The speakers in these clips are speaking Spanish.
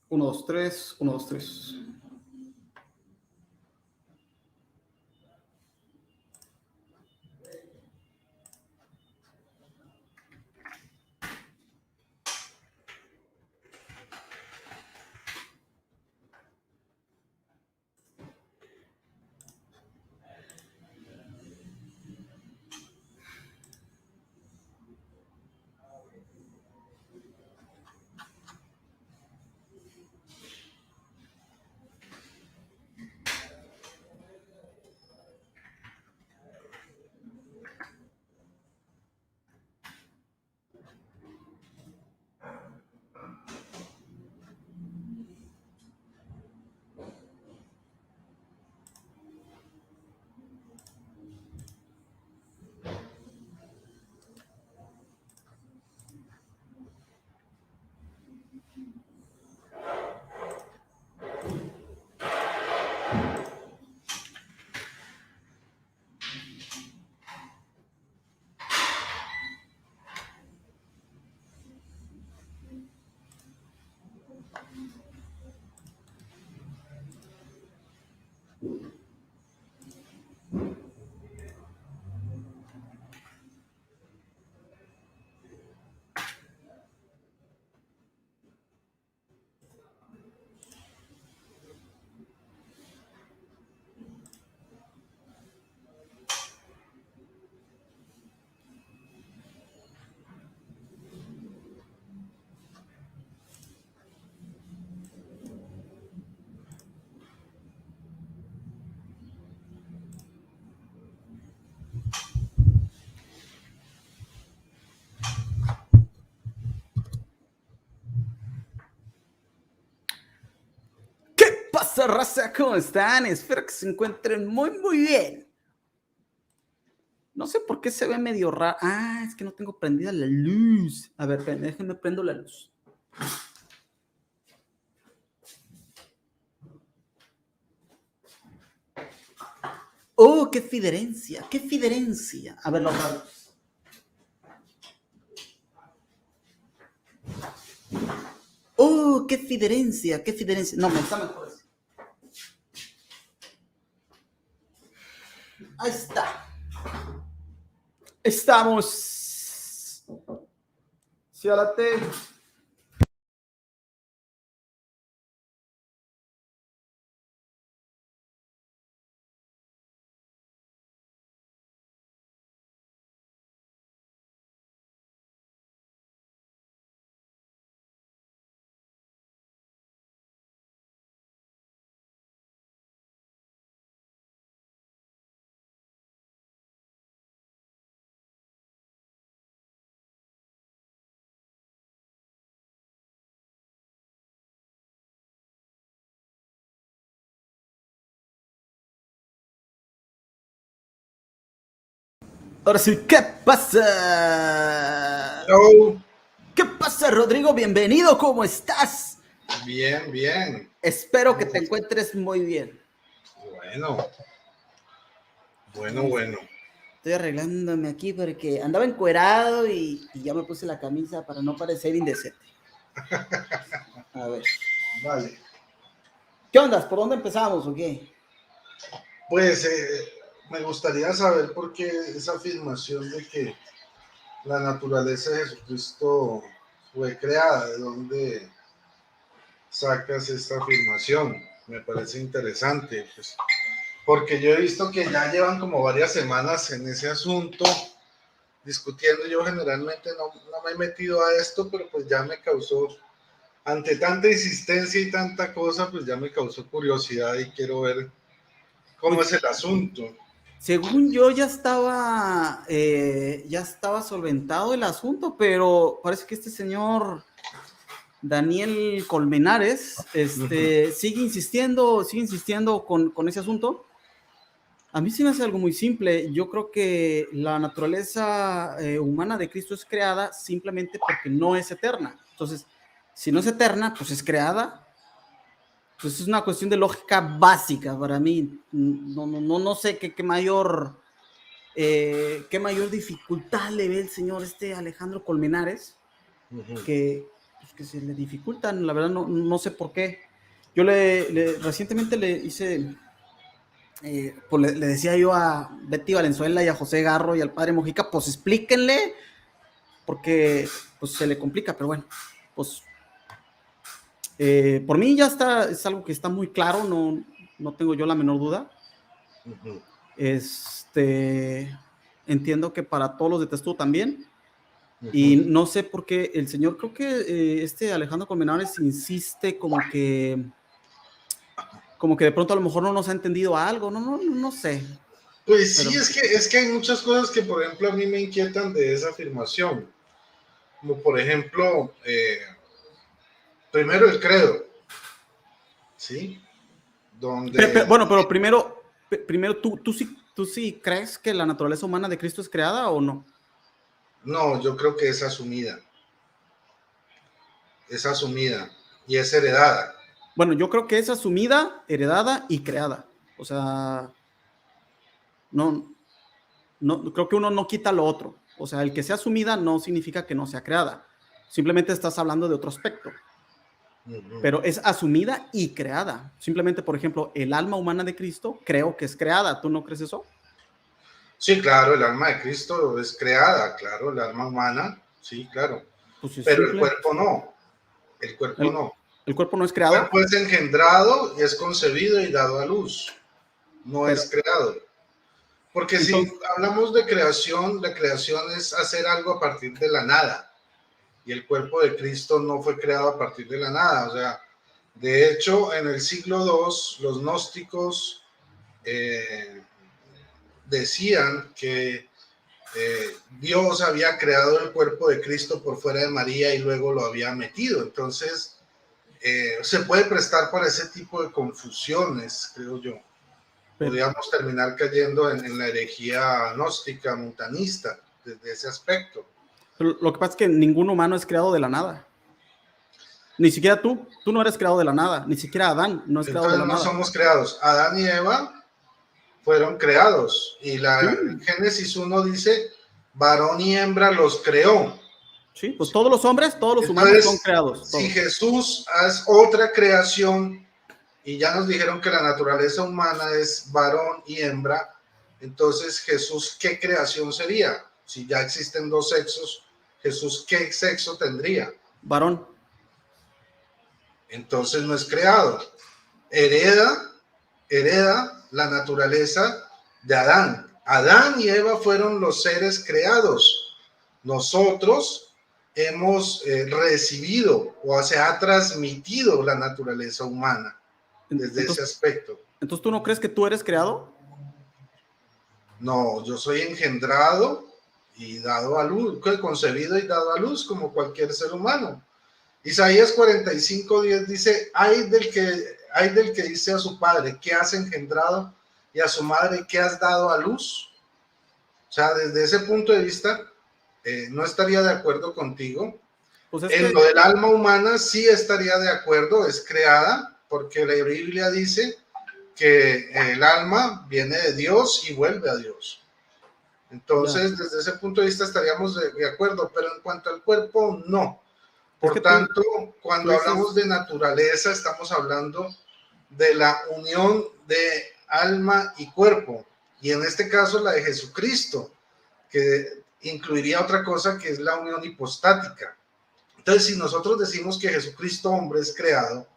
Uno, dos, tres, uno, dos, tres. ¿Qué pasa, raza? ¿Cómo están? Espero que se encuentren muy bien. No sé por qué se ve medio raro. Ah, es que no tengo prendida la luz. A ver, déjenme prendo la luz. Oh, qué fiderencia, qué fiderencia. A ver, los raros. Oh, qué fiderencia, qué fiderencia. No, me está mejor así. Ahí está. Estamos. Sí, alate. Ahora sí, ¿qué pasa? Hello. ¿Qué pasa, Rodrigo? Bienvenido, ¿cómo estás? Bien, bien. Espero que te encuentres muy bien. Bueno. Estoy arreglándome aquí porque andaba encuerado y ya me puse la camisa para no parecer indecente. A ver. Vale. ¿Qué onda? ¿Por dónde empezamos o qué? Pues me gustaría saber por qué esa afirmación de que la naturaleza de Jesucristo fue creada, de dónde sacas esta afirmación. Me parece interesante, pues, porque yo he visto que ya llevan como varias semanas en ese asunto discutiendo. Yo generalmente no me he metido a esto, pero pues ya me causó, ante tanta insistencia y tanta cosa, pues ya me causó curiosidad y quiero ver cómo Pues, es el asunto. según yo ya estaba solventado el asunto, pero parece que este señor Daniel Colmenares sigue insistiendo con ese asunto. A mí sí me hace algo muy simple. Yo creo que la naturaleza humana de Cristo es creada simplemente porque no es eterna. Entonces, si no es eterna, pues es creada. Pues es una cuestión de lógica básica para mí. No sé qué mayor dificultad le ve el señor Alejandro Colmenares, que pues, que se le dificultan, la verdad no sé por qué. Yo recientemente le hice, pues le decía yo a Betty Valenzuela y a José Garro y al padre Mojica, pues explíquenle, porque pues se le complica, pero bueno, pues por mí ya está, es algo que está muy claro, no tengo yo la menor duda. Ujú. Entiendo que para todos los de Testudo también, y Ujú. no sé por qué el señor, creo que Alejandro Colmenares insiste como que de pronto a lo mejor no nos ha entendido algo, no sé, Pues sí, pero es que hay muchas cosas que, por ejemplo, a mí me inquietan de esa afirmación, como por ejemplo, primero el credo, ¿sí? Donde, bueno, pero primero tú sí crees que la naturaleza humana de Cristo es creada o no. no, yo creo que es asumida y es heredada. Bueno, yo creo que es asumida, heredada y creada. O sea, no, creo que uno no quita lo otro. O sea, el que sea asumida no significa que no sea creada. Simplemente estás hablando de otro aspecto. Ujú. Pero es asumida y creada. Simplemente, por ejemplo, el alma humana de Cristo creo que es creada. ¿Tú no crees eso? Sí, claro, el alma de Cristo es creada, claro, el alma humana, sí, claro, Pues es pero el simple. cuerpo no, el cuerpo El, no. el cuerpo no es El cuerpo creado, es engendrado y es concebido y dado a luz, no pero es creado. Porque si entonces, hablamos de creación, la creación es hacer algo a partir de la nada. Y el cuerpo de Cristo no fue creado a partir de la nada. O sea, de hecho, en el siglo II, los gnósticos eh, decían que Dios había creado el cuerpo de Cristo por fuera de María y luego lo había metido. Entonces, se puede prestar para ese tipo de confusiones, creo yo. pero, Podríamos terminar cayendo en la herejía gnóstica, montanista, desde ese aspecto. pero lo que pasa es que ningún humano es creado de la nada. Ni siquiera tú no eres creado de la nada. Ni siquiera Adán no es creado de Entonces la no nada. somos creados. Adán y Eva fueron creados. Y la Sí, Génesis 1 dice, varón y hembra los creó. sí, pues ¿Sí? todos los hombres, todos los humanos son Entonces, creados, si todos. Jesús es otra creación, y ya nos dijeron que la naturaleza humana es varón y hembra, entonces Jesús, ¿qué creación sería? Si ya existen dos sexos, Jesús, ¿qué sexo tendría? Varón. Entonces no es creado. Hereda la naturaleza de Adán. Adán y Eva fueron los seres creados. Nosotros hemos recibido o se ha transmitido la naturaleza humana desde ese Entonces, aspecto. entonces tú no crees que tú eres creado. No, yo soy engendrado y dado a luz, concebido y dado a luz como cualquier ser humano. Isaías 45:10 dice, hay del que dice a su padre, ¿qué has engendrado? Y a su madre, ¿qué has dado a luz? O sea, desde ese punto de vista, no estaría de acuerdo contigo. Pues es En que, lo del alma humana sí estaría de acuerdo, es creada, porque la Biblia dice que el alma viene de Dios y vuelve a Dios. ya, Entonces, desde ese punto de vista estaríamos de acuerdo, pero en cuanto al cuerpo, no. es que Por tanto, tú cuando hablamos dices, de naturaleza, estamos hablando de la unión de alma y cuerpo, y en este caso la de Jesucristo, que incluiría otra cosa que es la unión hipostática. Entonces, si nosotros decimos que Jesucristo hombre es creado,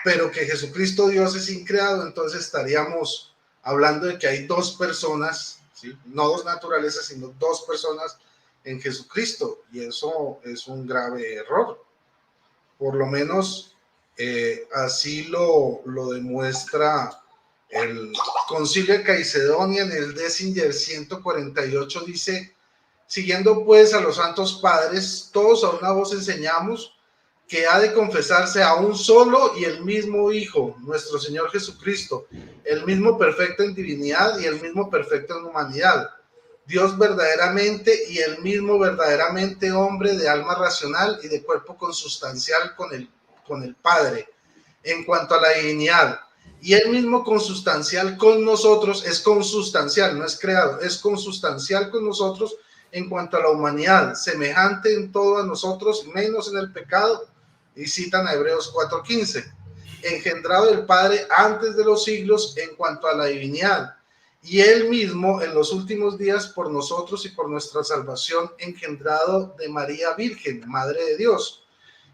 pero que Jesucristo Dios es increado, entonces estaríamos hablando de que hay dos personas, ¿sí? No dos naturalezas, sino dos personas en Jesucristo, y eso es un grave error. Por lo menos así lo demuestra el Concilio de Caicedonia en el Décinger 148, dice, siguiendo pues a los santos padres, todos a una voz enseñamos que ha de confesarse a un solo y el mismo Hijo, nuestro Señor Jesucristo, el mismo perfecto en divinidad y el mismo perfecto en humanidad, Dios verdaderamente y el mismo verdaderamente hombre de alma racional y de cuerpo consustancial con el Padre, en cuanto a la divinidad. Y él mismo consustancial con nosotros, es consustancial, no es creado, es consustancial con nosotros en cuanto a la humanidad, semejante en todo a nosotros, menos en el pecado, Y citan a Hebreos 4:15, engendrado del Padre antes de los siglos en cuanto a la divinidad, y él mismo en los últimos días por nosotros y por nuestra salvación, engendrado de María Virgen, Madre de Dios.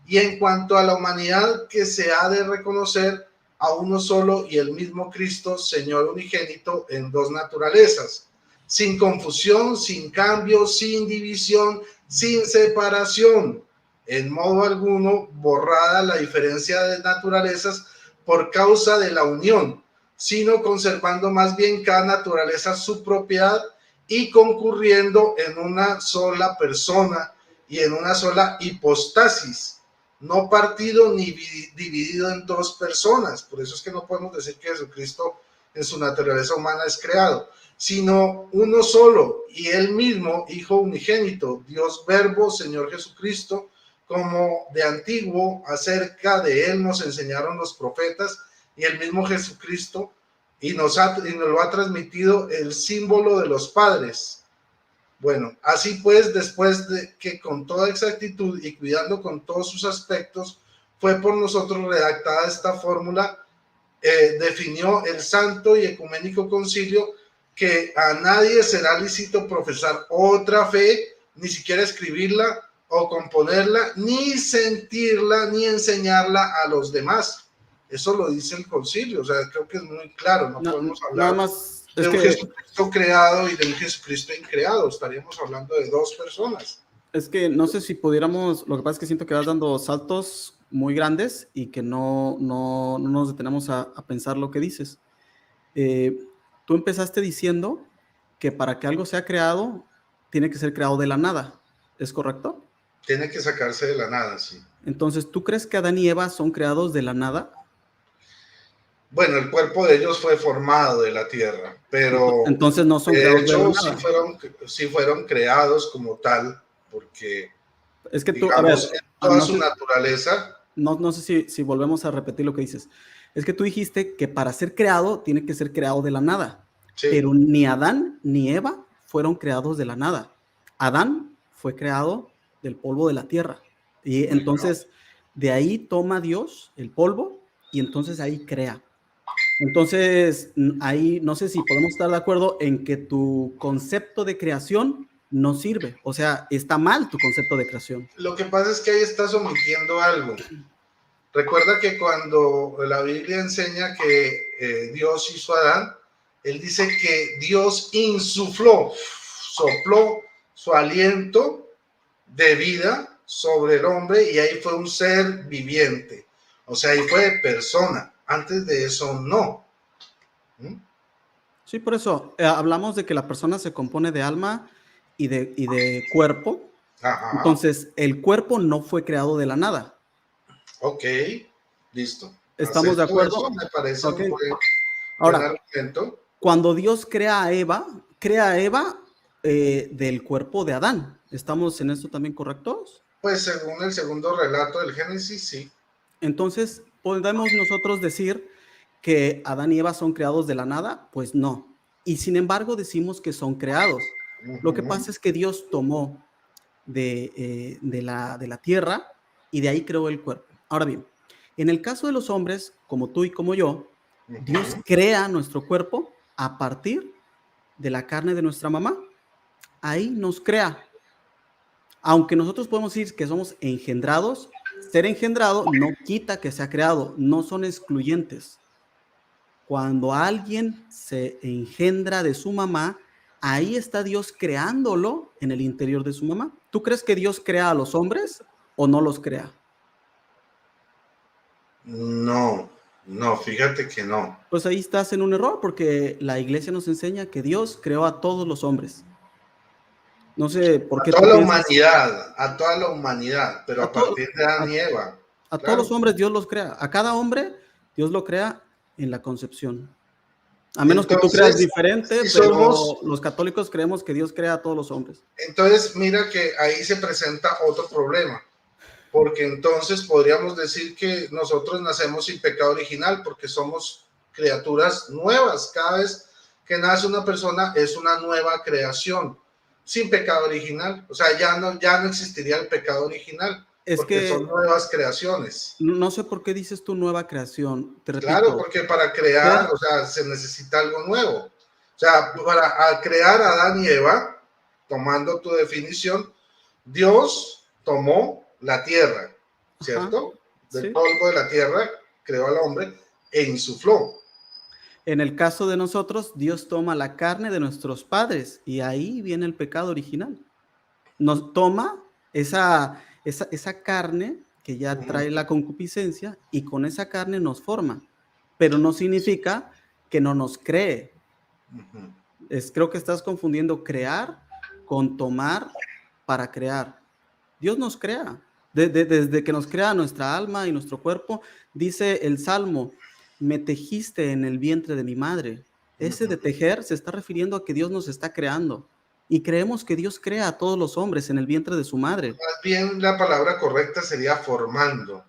Y en cuanto a la humanidad, que se ha de reconocer a uno solo y el mismo Cristo, Señor unigénito, en dos naturalezas, sin confusión, sin cambio, sin división, sin separación, en modo alguno borrada la diferencia de naturalezas por causa de la unión, sino conservando más bien cada naturaleza su propiedad y concurriendo en una sola persona y en una sola hipostasis, no partido ni dividido en dos personas. Por eso es que no podemos decir que Jesucristo en su naturaleza humana es creado, sino uno solo y él mismo, Hijo unigénito, Dios Verbo, Señor Jesucristo, como de antiguo acerca de él nos enseñaron los profetas, y el mismo Jesucristo, y nos lo ha transmitido el símbolo de los padres. Bueno, así pues, después de que con toda exactitud y cuidando con todos sus aspectos, fue por nosotros redactada esta fórmula, definió el Santo y Ecuménico Concilio que a nadie será lícito profesar otra fe, ni siquiera escribirla o componerla, ni sentirla, ni enseñarla a los demás. Eso lo dice el concilio, o sea, creo que es muy claro, no podemos Nada hablar más de un Jesucristo creado y de un Jesucristo increado, estaríamos hablando de dos personas. es que no sé si pudiéramos, lo que pasa es que siento que vas dando saltos muy grandes y que no nos detenemos a pensar lo que dices. Tú empezaste diciendo que para que algo sea creado, tiene que ser creado de la nada, ¿es correcto? Tiene que sacarse de la nada, sí. Entonces, ¿tú crees que Adán y Eva son creados de la nada? Bueno, el cuerpo de ellos fue formado de la tierra, pero entonces no son de creados hecho de la nada. sí fueron creados como tal, porque es que tú, digamos, a ver, en toda no su sé, naturaleza. no sé si volvemos a repetir lo que dices. Es que tú dijiste que para ser creado tiene que ser creado de la nada, Sí. pero ni Adán ni Eva fueron creados de la nada. Adán fue creado del polvo de la tierra, y entonces de ahí toma Dios el polvo y entonces ahí crea. Entonces, ahí no sé si podemos estar de acuerdo en que tu concepto de creación no sirve. O sea, está mal tu concepto de creación. Lo que pasa es que ahí estás omitiendo algo. Recuerda que cuando la Biblia enseña que Dios hizo a Adán, él dice que Dios insufló, sopló su aliento de vida sobre el hombre y ahí fue un ser viviente. O sea, ahí fue persona. Antes de eso, no. Sí, por eso hablamos de que la persona se compone de alma y de cuerpo. Ajá. Entonces, el cuerpo no fue creado de la nada. Ok, listo. ¿Estamos de acuerdo? Eso me parece Okay. un buen Ahora, argumento. cuando Dios crea a Eva del cuerpo de Adán. ¿Estamos en esto también correctos? Pues según el segundo relato del Génesis, sí. Entonces, ¿podemos nosotros decir que Adán y Eva son creados de la nada? Pues no. Y sin embargo decimos que son creados. Lo que pasa es que Dios tomó de la tierra y de ahí creó el cuerpo. Ahora bien, en el caso de los hombres, como tú y como yo, Dios crea nuestro cuerpo a partir de la carne de nuestra mamá. Ahí nos crea. Aunque nosotros podemos decir que somos engendrados, ser engendrado no quita que sea creado, no son excluyentes. Cuando alguien se engendra de su mamá, ahí está Dios creándolo en el interior de su mamá. ¿Tú crees que Dios crea a los hombres o no los crea? No, fíjate que no. Pues ahí estás en un error, porque la iglesia nos enseña que Dios creó a todos los hombres. No sé por qué A toda tú la piensas. humanidad, pero a partir de Adán y Eva. A todos los hombres Dios los crea. A cada hombre Dios lo crea en la concepción. A menos Entonces, que tú creas diferente, si pero los católicos creemos que Dios crea a todos los hombres. Entonces, mira que ahí se presenta otro problema, porque entonces podríamos decir que nosotros nacemos sin pecado original, porque somos criaturas nuevas. Cada vez que nace una persona es una nueva creación, sin pecado original. O sea, ya no existiría el pecado original. Es porque son que nuevas creaciones. no sé por qué dices tu nueva creación, te Claro, repito. porque para crear, o sea, se necesita algo nuevo. O sea, para crear a Adán y Eva, tomando tu definición, Dios tomó la tierra, Ajá, ¿cierto? Del sí. polvo de la tierra creó al hombre e insufló. En el caso de nosotros, Dios toma la carne de nuestros padres y ahí viene el pecado original. Nos toma esa carne que ya Ujú, trae la concupiscencia y con esa carne nos forma, pero no significa que no nos cree. ujú. Creo que estás confundiendo crear con tomar para crear. Dios nos crea. Desde que nos crea nuestra alma y nuestro cuerpo, dice el Salmo, me tejiste en el vientre de mi madre. Ese de Ujú. tejer se está refiriendo a que Dios nos está creando. Y creemos que Dios crea a todos los hombres en el vientre de su madre. Más bien la palabra correcta sería formando.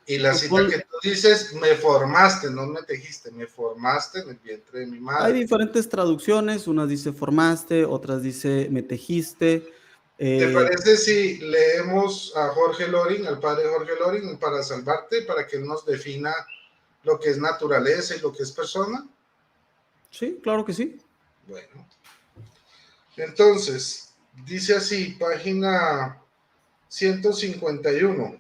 Y la Tú cita pon- que tú dices, me formaste, no me tejiste, me formaste en el vientre de mi Hay madre. diferentes traducciones, unas dice formaste, otras dice me tejiste. ¿Te Eh, parece si leemos a Jorge Loring, al padre Jorge Loring, para salvarte, para que él nos defina lo que es naturaleza y lo que es persona? sí, claro que sí. Bueno, entonces, dice así, página 151,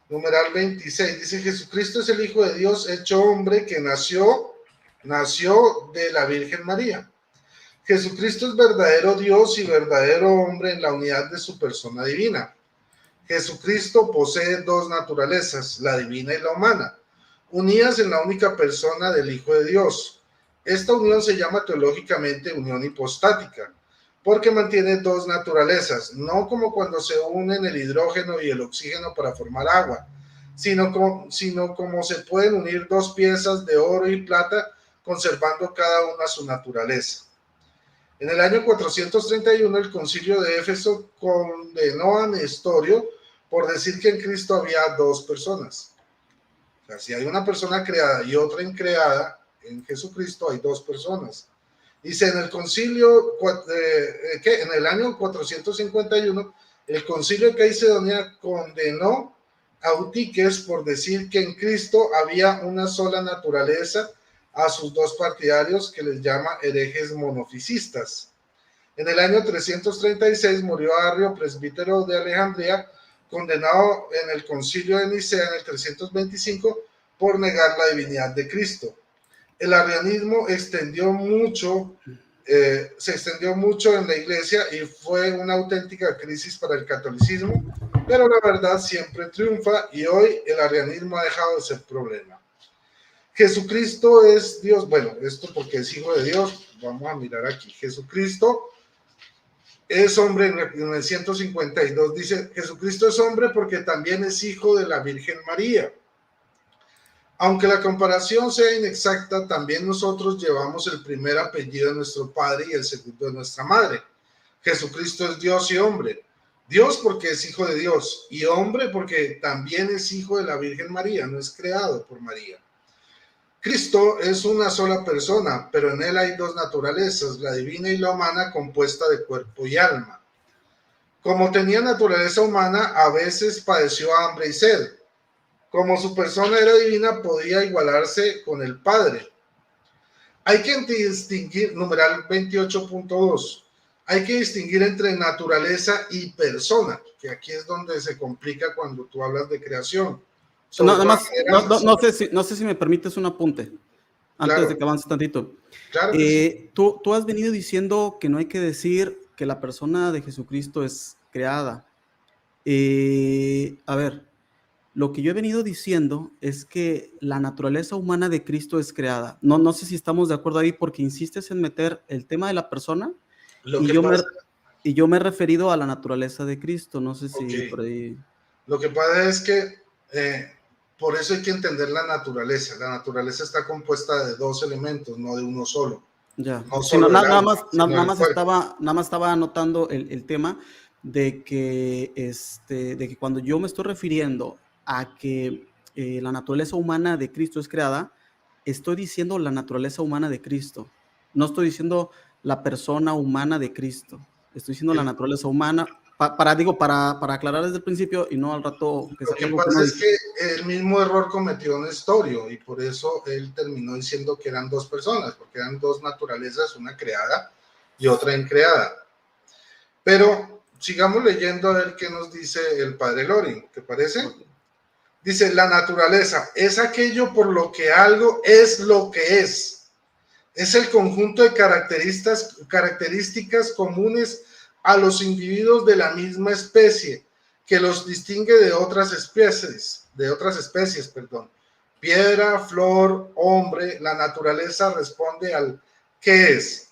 numeral 26, dice, Jesucristo es el Hijo de Dios hecho hombre que nació de la Virgen María. Jesucristo es verdadero Dios y verdadero hombre en la unidad de su persona divina. Jesucristo posee dos naturalezas, la divina y la humana, unidas en la única persona del Hijo de Dios. Esta unión se llama teológicamente unión hipostática, porque mantiene dos naturalezas, no como cuando se unen el hidrógeno y el oxígeno para formar agua, sino como se pueden unir dos piezas de oro y plata, conservando cada una su naturaleza. En el año 431 el concilio de Éfeso condenó a Nestorio por decir que en Cristo había dos personas. O sea, si hay una persona creada y otra increada, en Jesucristo hay dos personas. Dice en el concilio, que en el año 451, el concilio de Calcedonia condenó a Eutiques por decir que en Cristo había una sola naturaleza a sus dos partidarios que les llama herejes monofisistas. En el año 336 murió Arrio, presbítero de Alejandría, condenado en el concilio de Nicea en el 325 por negar la divinidad de Cristo. El arrianismo se extendió mucho en la iglesia y fue una auténtica crisis para el catolicismo, pero la verdad siempre triunfa y hoy el arrianismo ha dejado de ser problema. Jesucristo es Dios, bueno, esto porque es hijo de Dios, vamos a mirar aquí. Jesucristo es hombre, en el 152 dice, Jesucristo es hombre porque también es hijo de la Virgen María. Aunque la comparación sea inexacta, también nosotros llevamos el primer apellido de nuestro padre y el segundo de nuestra madre. Jesucristo es Dios y hombre. Dios porque es hijo de Dios y hombre porque también es hijo de la Virgen María, no es creado por María. Cristo es una sola persona, pero en él hay dos naturalezas, la divina y la humana, compuesta de cuerpo y alma. Como tenía naturaleza humana, a veces padeció hambre y sed. Como su persona era divina, podía igualarse con el Padre. Hay que distinguir, numeral 28.2, hay que distinguir entre naturaleza y persona, que aquí es donde se complica cuando tú hablas de creación. No, Sobre nada todas más, maneras, no sé si me permites un apunte antes de claro, que avance tantito. claro que sí. Tú has venido diciendo que no hay que decir que la persona de Jesucristo es creada. A ver, lo que yo he venido diciendo es que la naturaleza humana de Cristo es creada. No sé si estamos de acuerdo ahí porque insistes en meter el tema de la persona Lo y que pasa, yo me he referido a la naturaleza de Cristo. No sé ok, si por ahí. lo que pasa es que por eso hay que entender la naturaleza. La naturaleza está compuesta de dos elementos, no de uno solo. Ya. No Sí, no, solo el alma, sino el cuerpo. nada más estaba anotando el tema de que cuando yo me estoy refiriendo a que la naturaleza humana de Cristo es creada, estoy diciendo la naturaleza humana de Cristo. No estoy diciendo la persona humana de Cristo. Estoy diciendo la El, naturaleza humana. para aclarar desde el principio y no al rato que Lo que algo que pasa no es dije. que el mismo error cometió Nestorio y por eso él terminó diciendo que eran dos personas, porque eran dos naturalezas, una creada y otra increada. Pero sigamos leyendo a ver qué nos dice el padre Loring, ¿te parece? Okay. Dice, la naturaleza es aquello por lo que algo es lo que es. Es el conjunto de características comunes a los individuos de la misma especie que los distingue de otras especies, perdón. Piedra, flor, hombre, la naturaleza responde al ¿qué es?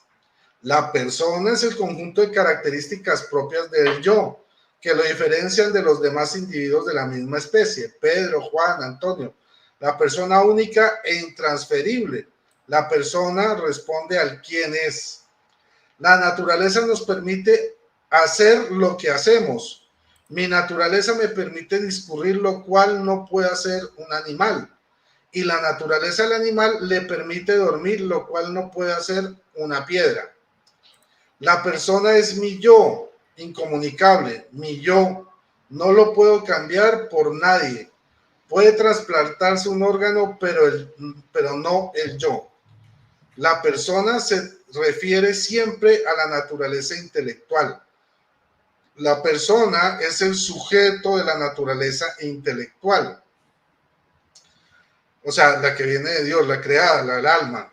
La persona es el conjunto de características propias del yo, que lo diferencian de los demás individuos de la misma especie. Pedro, Juan, Antonio. La persona única e intransferible. La persona responde al quién es. La naturaleza nos permite hacer lo que hacemos. Mi naturaleza me permite discurrir lo cual no puede hacer un animal. Y la naturaleza del animal le permite dormir lo cual no puede hacer una piedra. La persona es mi yo, incomunicable, mi yo. No lo puedo cambiar por nadie. Puede trasplantarse un órgano, pero no el yo. La persona se refiere siempre a la naturaleza intelectual. La persona es el sujeto de la naturaleza intelectual. O sea, la que viene de Dios, la creada, el alma.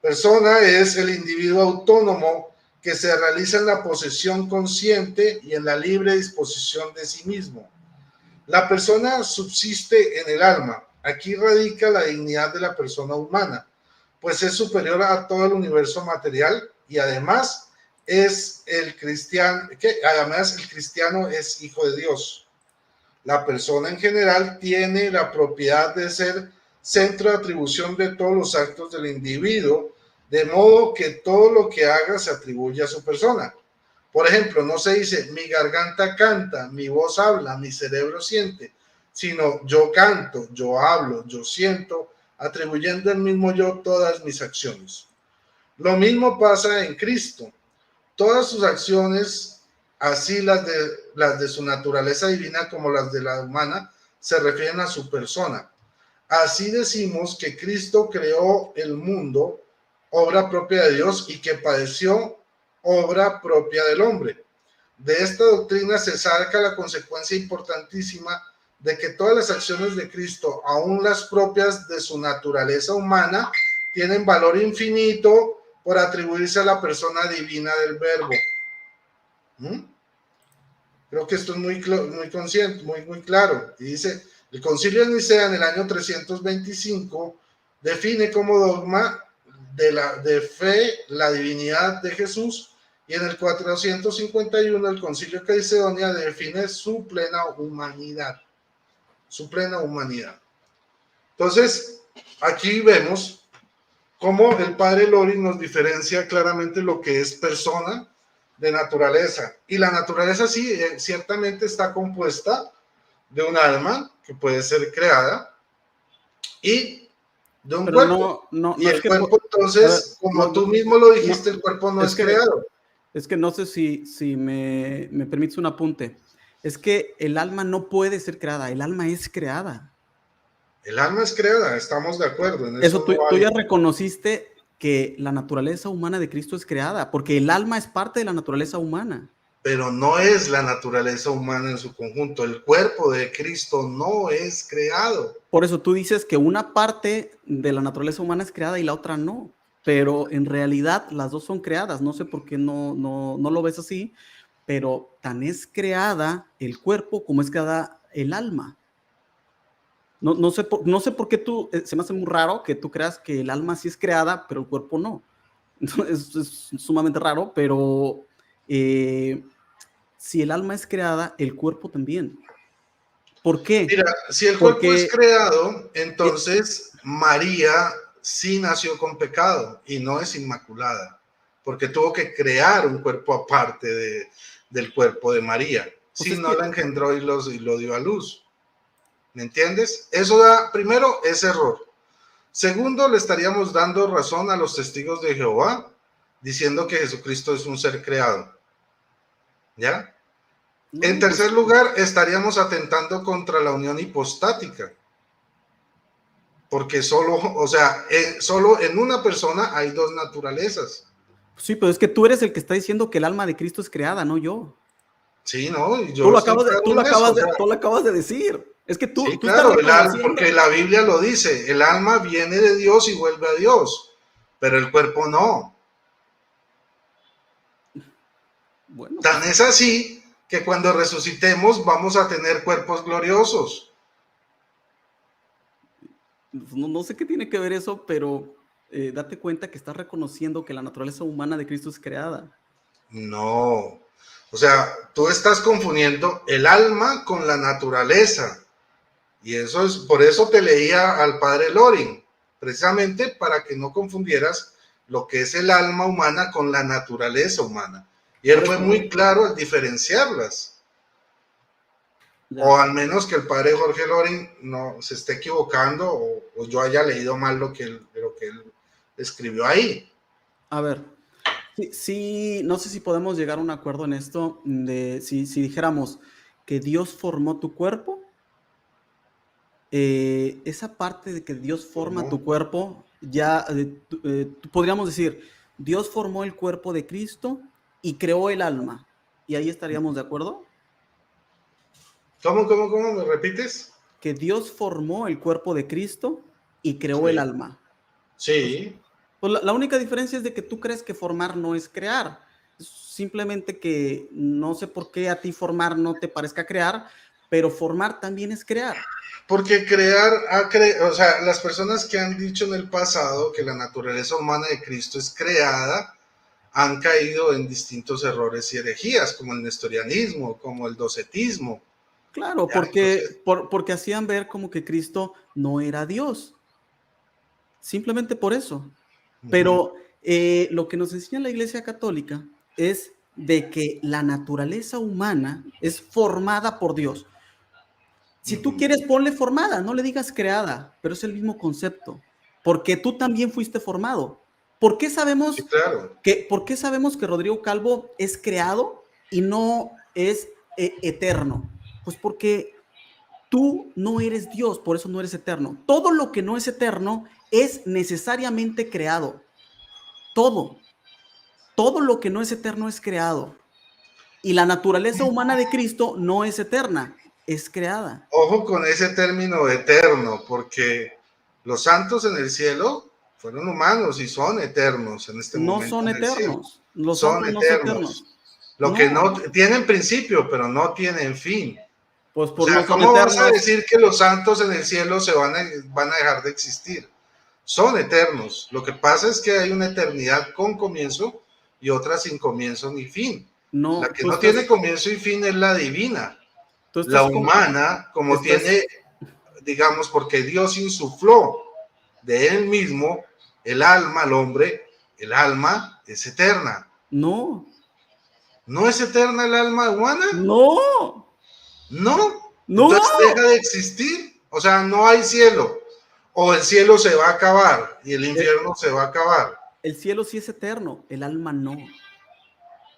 Persona es el individuo autónomo que se realiza en la posesión consciente y en la libre disposición de sí mismo. La persona subsiste en el alma. Aquí radica la dignidad de la persona humana, pues es superior a todo el universo material y además el cristiano es hijo de Dios. La persona en general tiene la propiedad de ser centro de atribución de todos los actos del individuo, de modo que todo lo que haga se atribuye a su persona. Por ejemplo, no se dice mi garganta canta, mi voz habla, mi cerebro siente, sino yo canto, yo hablo, yo siento, atribuyendo el mismo yo todas mis acciones. Lo mismo pasa en Cristo. Todas sus acciones, así las de su naturaleza divina como las de la humana, se refieren a su persona. Así decimos que Cristo creó el mundo, obra propia de Dios, y que padeció, obra propia del hombre. De esta doctrina se saca la consecuencia importantísima de que todas las acciones de Cristo, aun las propias de su naturaleza humana, tienen valor infinito por atribuirse a la persona divina del Verbo. Creo que esto es muy consciente, muy claro. Y dice, el Concilio de Nicea en el año 325 define como dogma de fe la divinidad de Jesús, y en el 451 el Concilio de Calcedonia define su plena humanidad. Su plena humanidad. Entonces, aquí vemos cómo el padre Loring nos diferencia claramente lo que es persona de naturaleza. Y la naturaleza sí, ciertamente está compuesta de un alma que puede ser creada y de un Pero cuerpo. no Y es el que, cuerpo, a ver, entonces, como tú mismo lo dijiste, el cuerpo no es es que, creado. es que no sé si me permites un apunte. Es que el alma no puede ser creada, el alma es creada. El alma es creada, estamos de acuerdo, en Eso eso no tú hay. ya reconociste que la naturaleza humana de Cristo es creada, porque el alma es parte de la naturaleza humana. Pero no es la naturaleza humana en su conjunto. El cuerpo de Cristo no es creado. Por eso tú dices que una parte de la naturaleza humana es creada y la otra no, pero en realidad las dos son creadas. No sé por qué no lo ves así, pero tan es creada el cuerpo como es creada el alma. No sé por qué se me hace muy raro que tú creas que el alma sí es creada, pero el cuerpo no. Entonces, es sumamente raro, pero si el alma es creada, el cuerpo también. ¿Por qué? Mira, si el cuerpo es Porque creado, eh, entonces María sí nació con pecado y no es inmaculada, porque tuvo que crear un cuerpo aparte del cuerpo de María. pues Si es no que la engendró y lo dio a luz. ¿Me entiendes? Eso da, primero, es error. Segundo, le estaríamos dando razón a los testigos de Jehová, diciendo que Jesucristo es un ser creado. ¿Ya? En No, pues tercer lugar, estaríamos atentando contra la unión hipostática, porque solo, o sea, solo en una persona hay dos naturalezas. sí, pero es que tú eres el que está diciendo que el alma de Cristo es creada, no yo. Sí, ¿no? Y yo estoy claro en eso. O sea, Tú lo acabas de decir. Es que sí, tú estás claro, reconociendo. porque la Biblia lo dice, el alma viene de Dios y vuelve a Dios, pero el cuerpo no. Bueno, Tan pues es así que cuando resucitemos vamos a tener cuerpos gloriosos. no, no sé qué tiene que ver eso, pero date cuenta que estás reconociendo que la naturaleza humana de Cristo es creada. No. O sea, tú estás confundiendo el alma con la naturaleza. Y eso es, por eso te leía al padre Loring, precisamente para que no confundieras lo que es el alma humana con la naturaleza humana. Y él Por fue eso, muy claro al diferenciarlas. O ya. al menos que el padre Jorge Loring no se esté equivocando o yo haya leído mal lo que él escribió ahí. A ver, sí, sí, no sé si podemos llegar a un acuerdo en esto de si dijéramos que Dios formó tu cuerpo, esa parte de que Dios forma Formó. tu cuerpo, ya podríamos decir, Dios formó el cuerpo de Cristo y creó el alma. ¿Y ahí estaríamos de acuerdo? ¿Cómo? ¿Me repites? Que Dios formó el cuerpo de Cristo y creó el Sí. alma. Pues, Sí. pues la única diferencia es de que tú crees que formar no es crear. Simplemente que no sé por qué a ti formar no te parezca crear, pero formar también es crear. Porque o sea, las personas que han dicho en el pasado que la naturaleza humana de Cristo es creada, han caído en distintos errores y herejías, como el nestorianismo, como el docetismo. Claro, Ya, entonces, porque hacían ver como que Cristo no era Dios. Simplemente por eso. uh-huh, Pero lo que nos enseña la Iglesia Católica es de que la naturaleza humana es formada por Dios. Si tú uh-huh. quieres, ponle formada, no le digas creada, pero es el mismo concepto, porque tú también fuiste formado. ¿Por qué Sí, sabemos claro. por qué sabemos que Rodrigo Calvo es creado y no es eterno? Pues porque tú no eres Dios, por eso no eres eterno. Todo lo que no es eterno es necesariamente creado. Todo, todo lo que no es eterno es creado. Y la naturaleza humana de Cristo no es eterna, es creada. Ojo con ese término eterno, porque los santos en el cielo fueron humanos y son eternos en este No momento son en el cielo. eternos. Los Son santos no son eternos. eternos. Lo que No, no tienen principio, pero no tienen fin. pues O por no sea, son ¿cómo vas a eternos. decir que los santos en el cielo van a dejar de existir? Son eternos. Lo que pasa es que hay una eternidad con comienzo y otra sin comienzo ni fin. La No, que no tiene comienzo y fin es la divina. tú La estás, humana, como estás, tiene, digamos, porque Dios insufló de él mismo el alma al hombre, el alma es eterna. no, ¿No es eterna el alma humana? no, No. Entonces deja no. de existir. O sea, no hay cielo. O el cielo se va a acabar y el El, infierno se va a acabar. el cielo sí es eterno, el alma no.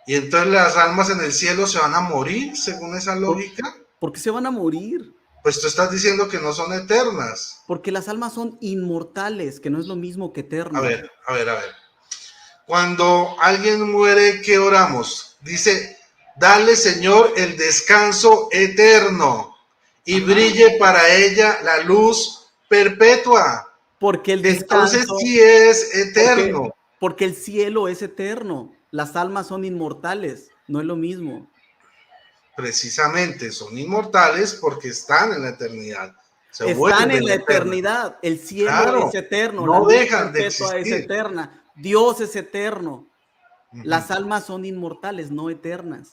Y entonces las almas en el cielo se van a morir, según esa ¿Por, lógica. por qué se van a morir? Pues tú estás diciendo que no son eternas. Porque las almas son inmortales, que no es lo mismo que A eterno. ver, a ver, a ver. Cuando alguien muere, ¿qué oramos? Dice, dale Señor el descanso eterno y Ajá. brille para ella la luz perpetua. Porque el Entonces descanso, sí es eterno. porque el cielo es eterno. Las almas son inmortales, no es lo mismo. Precisamente son inmortales porque están en la eternidad. Se Están en vuelven la eternas. eternidad. El cielo es Claro, eterno, la no luz dejan de perpetua es existir. eterna, Dios es eterno. Uh-huh. Las almas son inmortales, no eternas.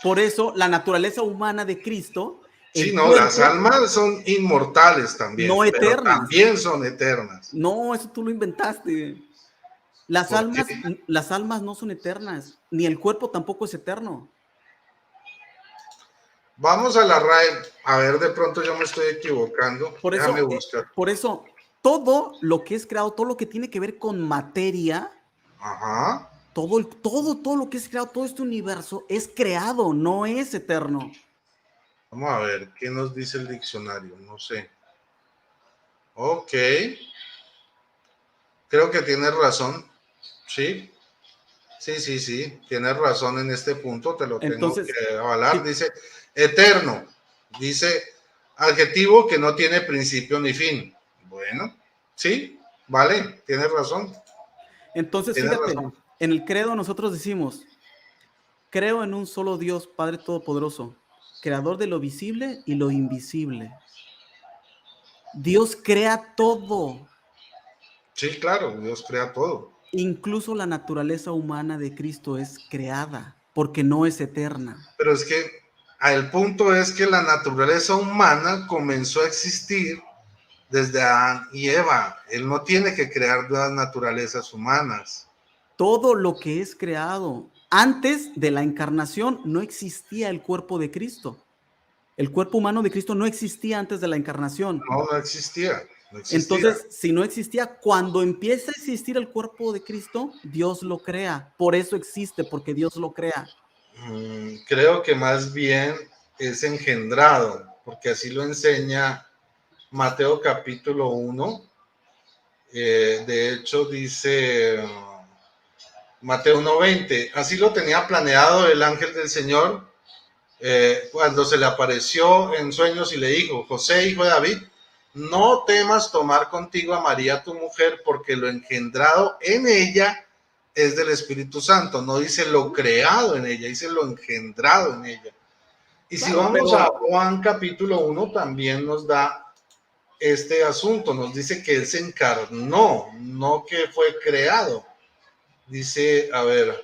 Por eso la naturaleza humana de Cristo, Sí, el no, las cuerpo, almas son inmortales no también, pero eternas. también son eternas. No, eso tú lo inventaste. ¿Por qué? Las almas no son eternas, ni el cuerpo tampoco es eterno. Vamos a la RAE, a ver, de pronto yo me estoy equivocando. Déjame buscar. Por eso, todo lo que es creado, todo lo que tiene que ver con materia, Ajá. Todo lo que es creado, todo este universo es creado, no es eterno. Vamos a ver, ¿qué nos dice el diccionario? No sé. Ok. Creo que tienes razón. Sí. Sí. Tienes razón en este punto. Te lo tengo Entonces, que avalar. sí, Dice eterno. Dice adjetivo que no tiene principio ni fin. Bueno, sí. Vale. Tienes razón. entonces Tienes fíjate, razón. en el credo nosotros decimos, creo en un solo Dios, Padre Todopoderoso, creador de lo visible y lo invisible. Dios crea todo, Sí, claro. Dios crea todo. incluso la naturaleza humana de Cristo es creada, porque no es eterna. Pero es que el punto es que la naturaleza humana comenzó a existir desde Adán y Eva. Él no tiene que crear nuevas naturalezas humanas. Todo lo que es creado antes de la encarnación no existía el cuerpo de Cristo. El cuerpo humano de Cristo no existía antes de la encarnación. No, no existía. No existía. Entonces, si no existía, cuando empieza a existir el cuerpo de Cristo, Dios lo crea. Por eso existe, porque Dios lo crea. Creo que más bien es engendrado, porque así lo enseña Mateo capítulo 1. De hecho, dice Mateo 1:20, así lo tenía planeado el ángel del Señor cuando se le apareció en sueños y le dijo, José, hijo de David, no temas tomar contigo a María tu mujer, porque lo engendrado en ella es del Espíritu Santo. No dice lo creado en ella, dice lo engendrado en ella. Y si Claro, vamos a Juan capítulo 1, también nos da este asunto, nos dice que él se encarnó, no que fue creado. Dice, a ver,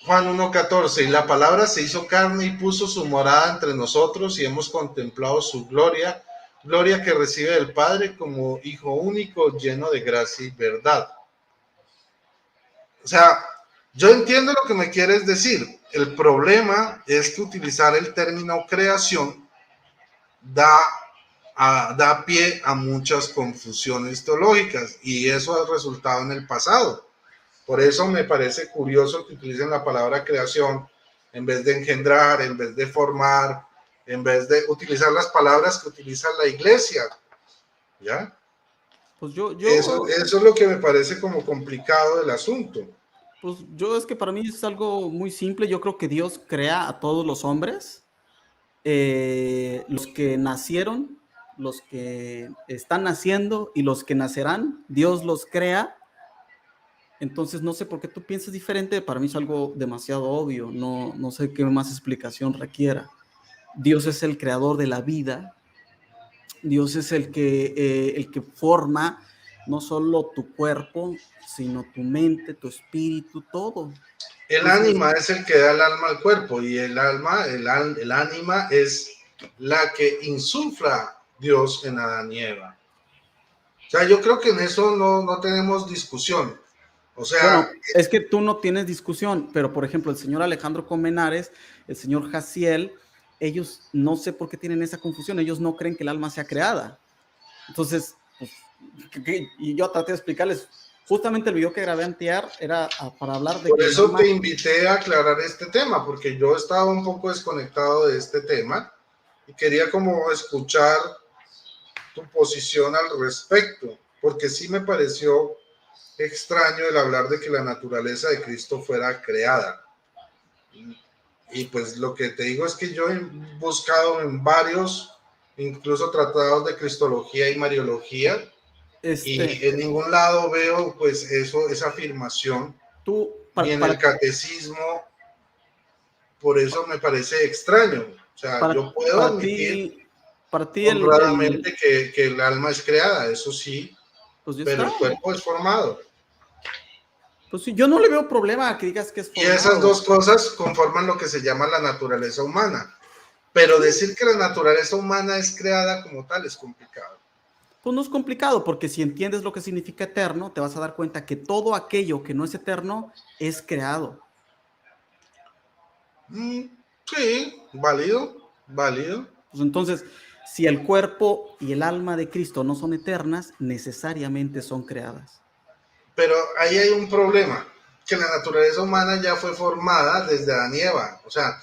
Juan 1:14, y la palabra se hizo carne y puso su morada entre nosotros y hemos contemplado su gloria, gloria que recibe del Padre como Hijo único, lleno de gracia y verdad. O sea, yo entiendo lo que me quieres decir. El problema es que utilizar el término creación da pie a muchas confusiones teológicas y eso ha resultado en el pasado. Por eso me parece curioso que utilicen la palabra creación en vez de engendrar, en vez de formar, en vez de utilizar las palabras que utiliza la iglesia. ¿Ya? pues Eso es lo que me parece como complicado del asunto. pues yo es que para mí es algo muy simple. Yo creo que Dios crea a todos los hombres, los que nacieron, los que están naciendo y los que nacerán. Dios los crea. Entonces, no sé por qué tú piensas diferente, para mí es algo demasiado obvio, no sé qué más explicación requiera. Dios es el creador de la vida, Dios es el que forma no solo tu cuerpo, sino tu mente, tu espíritu, todo. El Entonces, ánima es el que da el alma al cuerpo y el ánima es la que insufla Dios en Adán y Eva. O sea, yo creo que en eso no tenemos discusión. O sea, bueno, es que tú no tienes discusión, pero por ejemplo, el señor Alejandro Comenares, el señor Jaciel, ellos no sé por qué tienen esa confusión, ellos no creen que el alma sea creada. Entonces, pues, y yo traté de explicarles, justamente el video que grabé antier era para hablar de por que el eso alma, te invité a aclarar este tema, porque yo estaba un poco desconectado de este tema y quería como escuchar tu posición al respecto, porque sí me pareció extraño el hablar de que la naturaleza de Cristo fuera creada. Y pues lo que te digo es que yo he buscado en varios, incluso tratados de Cristología y Mariología, y en ningún lado veo pues eso, esa afirmación, tú, ni en el catecismo. Por eso me parece extraño. O sea, para, yo puedo para admitir ti, para ti honradamente que el alma es creada, eso sí, pues ya pero está. el cuerpo es formado. Pues sí, yo no le veo problema a que digas que es Y esas formado. dos cosas conforman lo que se llama la naturaleza humana. Pero Sí, decir que la naturaleza humana es creada como tal es complicado. pues no es complicado, porque si entiendes lo que significa eterno, te vas a dar cuenta que todo aquello que no es eterno es creado. Sí, válido, válido. Pues entonces, si el cuerpo y el alma de Cristo no son eternas, necesariamente son creadas. Pero ahí hay un problema. que la naturaleza humana ya fue formada desde Adán y Eva. O sea,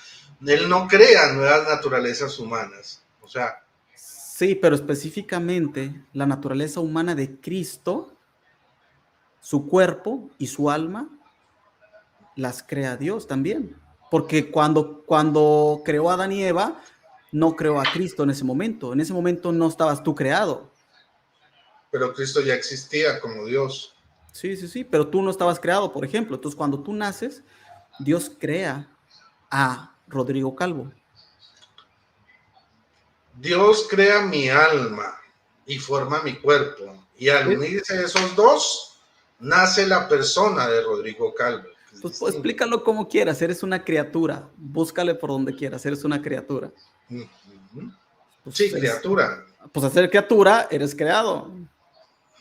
él no crea nuevas naturalezas humanas. O sea, Sí, pero específicamente la naturaleza humana de Cristo, su cuerpo y su alma, las crea Dios también. Porque cuando creó a Adán y Eva, no creó a Cristo en ese momento. En ese momento no estabas tú creado. pero Cristo ya existía como Dios. Sí, sí, sí, pero tú no estabas creado, por ejemplo. Entonces, cuando tú naces, Dios crea a Rodrigo Calvo. Dios crea mi alma y forma mi cuerpo. Y al unirse esos dos, nace la persona de Rodrigo Calvo. Pues explícalo como quieras, eres una criatura, búscale por donde quieras, eres una criatura. Pues, sí, criatura. Pues hacer criatura, eres creado.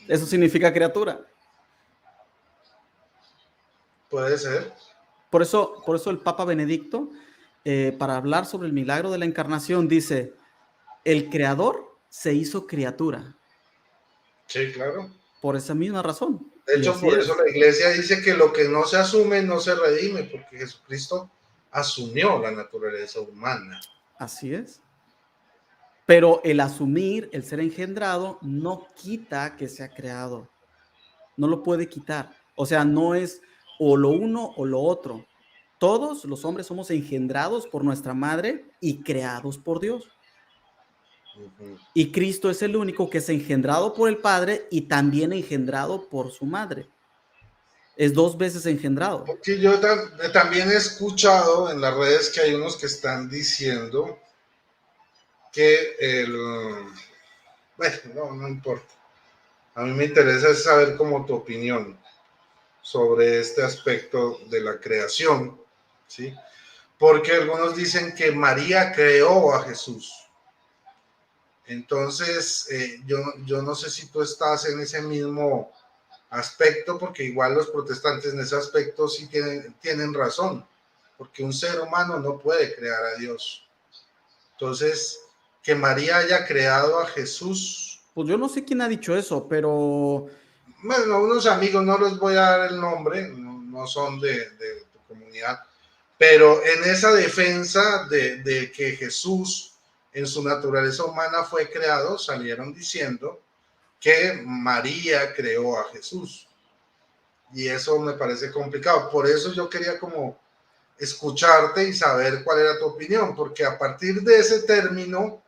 Eso significa criatura. Puede ser. Por eso el Papa Benedicto, para hablar sobre el milagro de la encarnación, dice, el creador se hizo criatura. Sí, claro. Por esa misma razón. De hecho, por eso la iglesia dice que lo que no se asume no se redime, porque Jesucristo asumió la naturaleza humana. Así es. Pero el asumir, el ser engendrado, no quita que sea creado. No lo puede quitar. O sea, no es o lo uno o lo otro. Todos los hombres somos engendrados por nuestra madre y creados por Dios. Y Cristo es el único que es engendrado por el Padre y también engendrado por su madre. Es 2 veces engendrado. Porque yo también he escuchado en las redes que hay unos que están diciendo que bueno, no importa. A mí me interesa saber como tu opinión sobre este aspecto de la creación, ¿sí? Porque algunos dicen que María creó a Jesús. Entonces, yo no sé si tú estás en ese mismo aspecto, porque igual los protestantes en ese aspecto sí tienen razón, porque un ser humano no puede crear a Dios. Entonces, que María haya creado a Jesús. Pues yo no sé quién ha dicho eso, pero... Bueno, unos amigos, no les voy a dar el nombre, no son de tu comunidad, pero en esa defensa de que Jesús en su naturaleza humana fue creado, salieron diciendo que María creó a Jesús. Y eso me parece complicado. Por eso yo quería como escucharte y saber cuál era tu opinión, porque a partir de ese término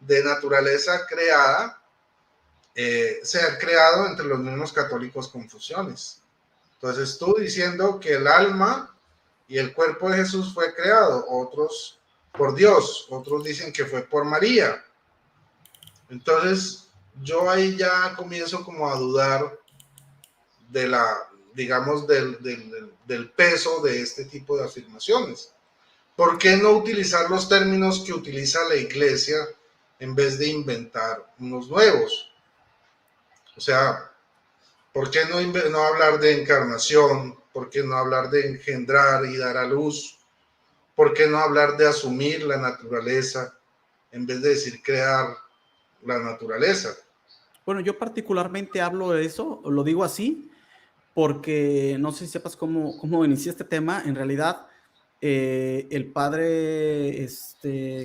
de naturaleza creada, se han creado entre los mismos católicos confusiones. Entonces tú diciendo que el alma y el cuerpo de Jesús fue creado, otros por Dios, otros dicen que fue por María. Entonces yo ahí ya comienzo como a dudar de la, digamos, del peso de este tipo de afirmaciones. ¿Por qué no utilizar los términos que utiliza la iglesia en vez de inventar unos nuevos? O sea, ¿por qué no hablar de encarnación? ¿Por qué no hablar de engendrar y dar a luz? ¿Por qué no hablar de asumir la naturaleza en vez de decir crear la naturaleza? Bueno, yo particularmente hablo de eso, lo digo así, porque no sé si sepas cómo inicié este tema. En realidad, el padre,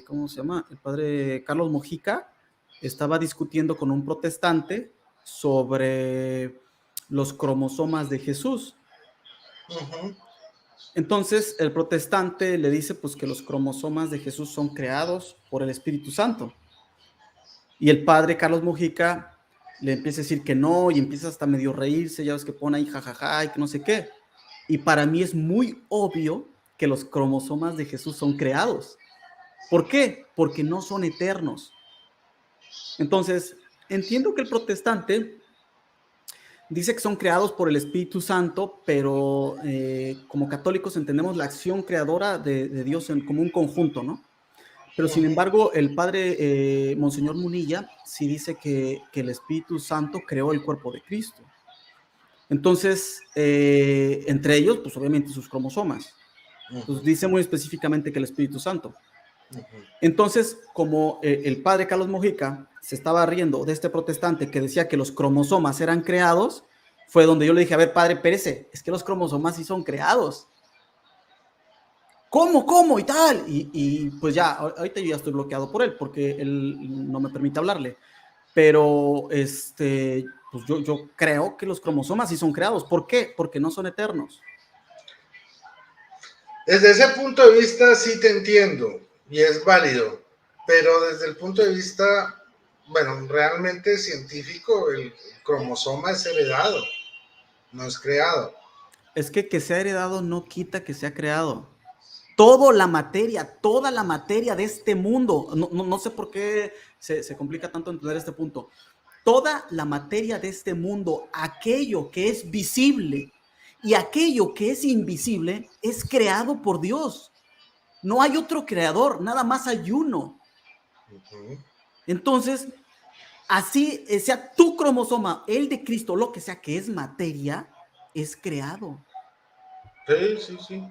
¿cómo se llama? El padre Carlos Mojica estaba discutiendo con un protestante sobre los cromosomas de Jesús. Entonces, el protestante le dice pues que los cromosomas de Jesús son creados por el Espíritu Santo. Y el padre Carlos Mojica le empieza a decir que no, y empieza hasta medio reírse, ya ves que pone ahí jajaja y que no sé qué. Y para mí es muy obvio que los cromosomas de Jesús son creados. ¿Por qué? Porque no son eternos. Entonces, entiendo que el protestante dice que son creados por el Espíritu Santo, pero como católicos entendemos la acción creadora de Dios como un conjunto, ¿no? Pero sin embargo, el padre Monseñor Munilla sí dice que el Espíritu Santo creó el cuerpo de Cristo. Entonces, entre ellos, pues obviamente sus cromosomas. Pues dice muy específicamente que el Espíritu Santo. Entonces, como el padre Carlos Mojica se estaba riendo de este protestante que decía que los cromosomas eran creados, fue donde yo le dije, a ver, padre Pérez, es que los cromosomas sí son creados. ¿Cómo? Y tal. Y pues ya, ahorita yo ya estoy bloqueado por él, porque él no me permite hablarle. Pero pues yo creo que los cromosomas sí son creados. ¿Por qué? Porque no son eternos. Desde ese punto de vista sí te entiendo y es válido, pero desde el punto de vista, bueno, realmente científico, el cromosoma es heredado, no es creado. Es que sea heredado no quita que sea creado. Toda la materia de este mundo, no sé por qué se complica tanto entender este punto. Toda la materia de este mundo, aquello que es visible y aquello que es invisible, es creado por Dios. No hay otro creador, nada más hay uno. Uh-huh. Entonces, así sea tu cromosoma, el de Cristo, lo que sea que es materia, es creado.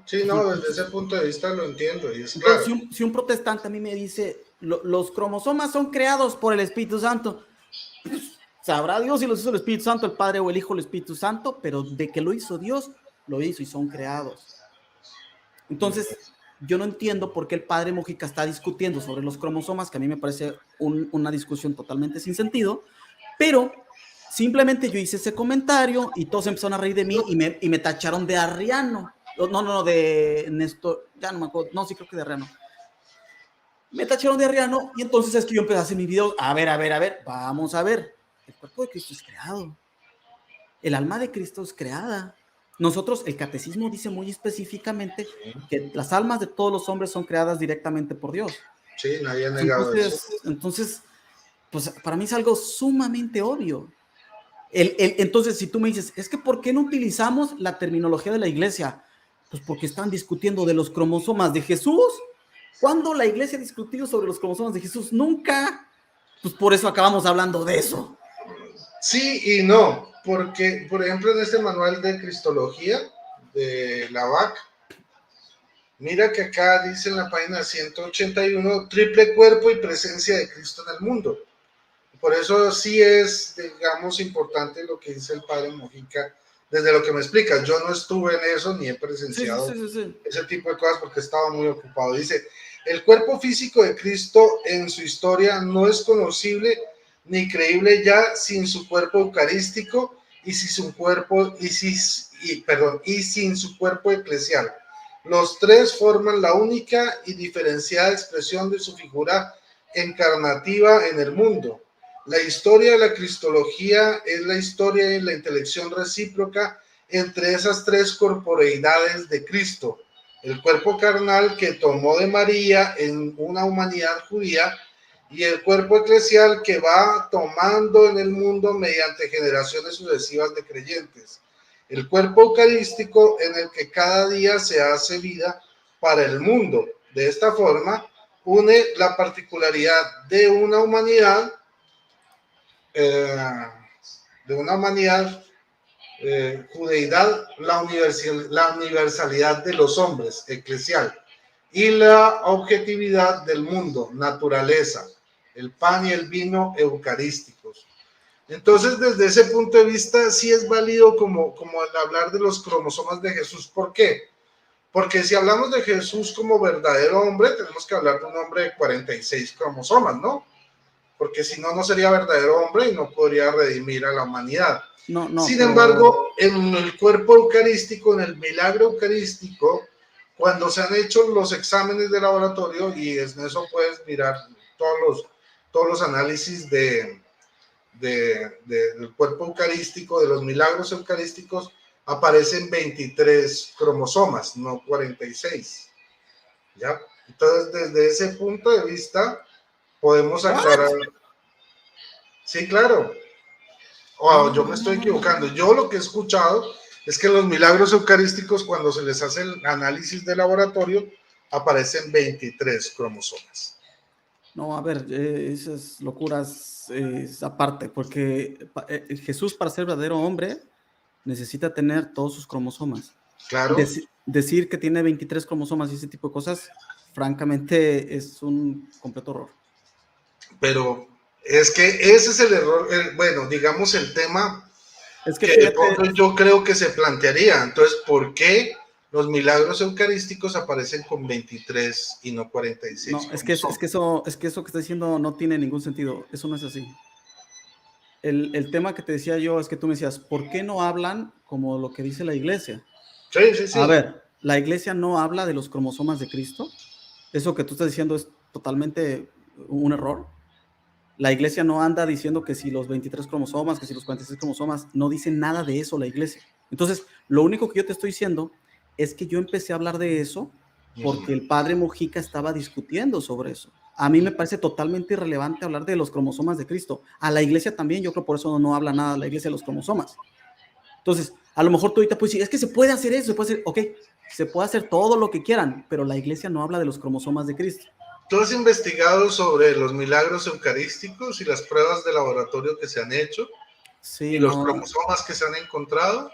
Sí, no, desde ese punto de vista lo entiendo y es Entonces, claro. si un protestante a mí me dice, los cromosomas son creados por el Espíritu Santo, sabrá Dios si los hizo el Espíritu Santo, el Padre o el Hijo, el Espíritu Santo, pero de que lo hizo Dios, lo hizo y son creados. Entonces, yo no entiendo por qué el padre Mojica está discutiendo sobre los cromosomas, que a mí me parece una discusión totalmente sin sentido, pero simplemente yo hice ese comentario y todos empezaron a reír de mí y me tacharon de arriano. No, de Néstor, ya no me acuerdo, no, sí creo que de arriano. Me tacharon de arriano y entonces es que yo empecé a hacer mis videos, a ver, vamos a ver, el cuerpo de Cristo es creado, el alma de Cristo es creada. Nosotros, el catecismo dice muy específicamente que las almas de todos los hombres son creadas directamente por Dios. Sí, nadie ha negado eso. Entonces, pues para mí es algo sumamente obvio. Entonces, si tú me dices, es que ¿por qué no utilizamos la terminología de la iglesia? Pues porque están discutiendo de los cromosomas de Jesús. ¿Cuándo la iglesia ha discutido sobre los cromosomas de Jesús? Nunca. Pues por eso acabamos hablando de eso. Sí y no, porque, por ejemplo, en este manual de Cristología de la VAC, mira que acá dice en la página 181, triple cuerpo y presencia de Cristo en el mundo. Por eso sí es, digamos, importante lo que dice el padre Mojica, desde lo que me explica. Yo no estuve en eso ni he presenciado Sí. ese tipo de cosas porque estaba muy ocupado. Dice, el cuerpo físico de Cristo en su historia no es conocible ni creíble ya sin su cuerpo eucarístico y sin su cuerpo y sin su cuerpo eclesial. Los tres forman la única y diferenciada expresión de su figura encarnativa en el mundo. La historia de la cristología es la historia de la intelección recíproca entre esas tres corporeidades de Cristo, el cuerpo carnal que tomó de María en una humanidad judía y el cuerpo eclesial que va tomando en el mundo mediante generaciones sucesivas de creyentes. El cuerpo eucarístico en el que cada día se hace vida para el mundo. De esta forma, une la particularidad de una humanidad judeidad, la universalidad de los hombres, eclesial, y la objetividad del mundo, naturaleza, el pan y el vino eucarísticos. Entonces, desde ese punto de vista, sí es válido como el hablar de los cromosomas de Jesús. ¿Por qué? Porque si hablamos de Jesús como verdadero hombre, tenemos que hablar de un hombre de 46 cromosomas, ¿no? Porque si no, no sería verdadero hombre y no podría redimir a la humanidad. Sin embargo, en el cuerpo eucarístico, en el milagro eucarístico, cuando se han hecho los exámenes de laboratorio, y en eso puedes mirar todos los análisis del cuerpo eucarístico, de los milagros eucarísticos, aparecen 23 cromosomas, no 46. ¿Ya? Entonces, desde ese punto de vista, podemos aclarar. Sí, claro. Yo me estoy equivocando. Yo lo que he escuchado es que los milagros eucarísticos, cuando se les hace el análisis de laboratorio, aparecen 23 cromosomas. No, a ver, esas locuras es aparte, porque Jesús, para ser verdadero hombre, necesita tener todos sus cromosomas. Claro. Decir que tiene 23 cromosomas y ese tipo de cosas, francamente, es un completo error. Pero es que ese es el error, bueno, digamos el tema Es que que de fíjate, pronto yo creo que se plantearía. Entonces, ¿por qué los milagros eucarísticos aparecen con 23 y no 46 no, como son? es que eso que está diciendo no tiene ningún sentido. Eso no es así. El tema que te decía yo es que tú me decías, ¿por qué no hablan como lo que dice la iglesia? Sí, sí, A sí. ver, la iglesia no habla de los cromosomas de Cristo. Eso que tú estás diciendo es totalmente un error. La iglesia no anda diciendo que si los 23 cromosomas, que si los 46 cromosomas, no dice nada de eso la iglesia. Entonces, lo único que yo te estoy diciendo es que yo empecé a hablar de eso porque el padre Mojica estaba discutiendo sobre eso. A mí me parece totalmente irrelevante hablar de los cromosomas de Cristo. A la iglesia también, yo creo por eso no habla nada la iglesia de los cromosomas. Entonces, a lo mejor tú ahorita puedes decir, es que se puede hacer eso, se puede hacer, ok, se puede hacer todo lo que quieran, pero la iglesia no habla de los cromosomas de Cristo. ¿Tú has investigado sobre los milagros eucarísticos y las pruebas de laboratorio que se han hecho y Sí, los no. cromosomas que se han encontrado?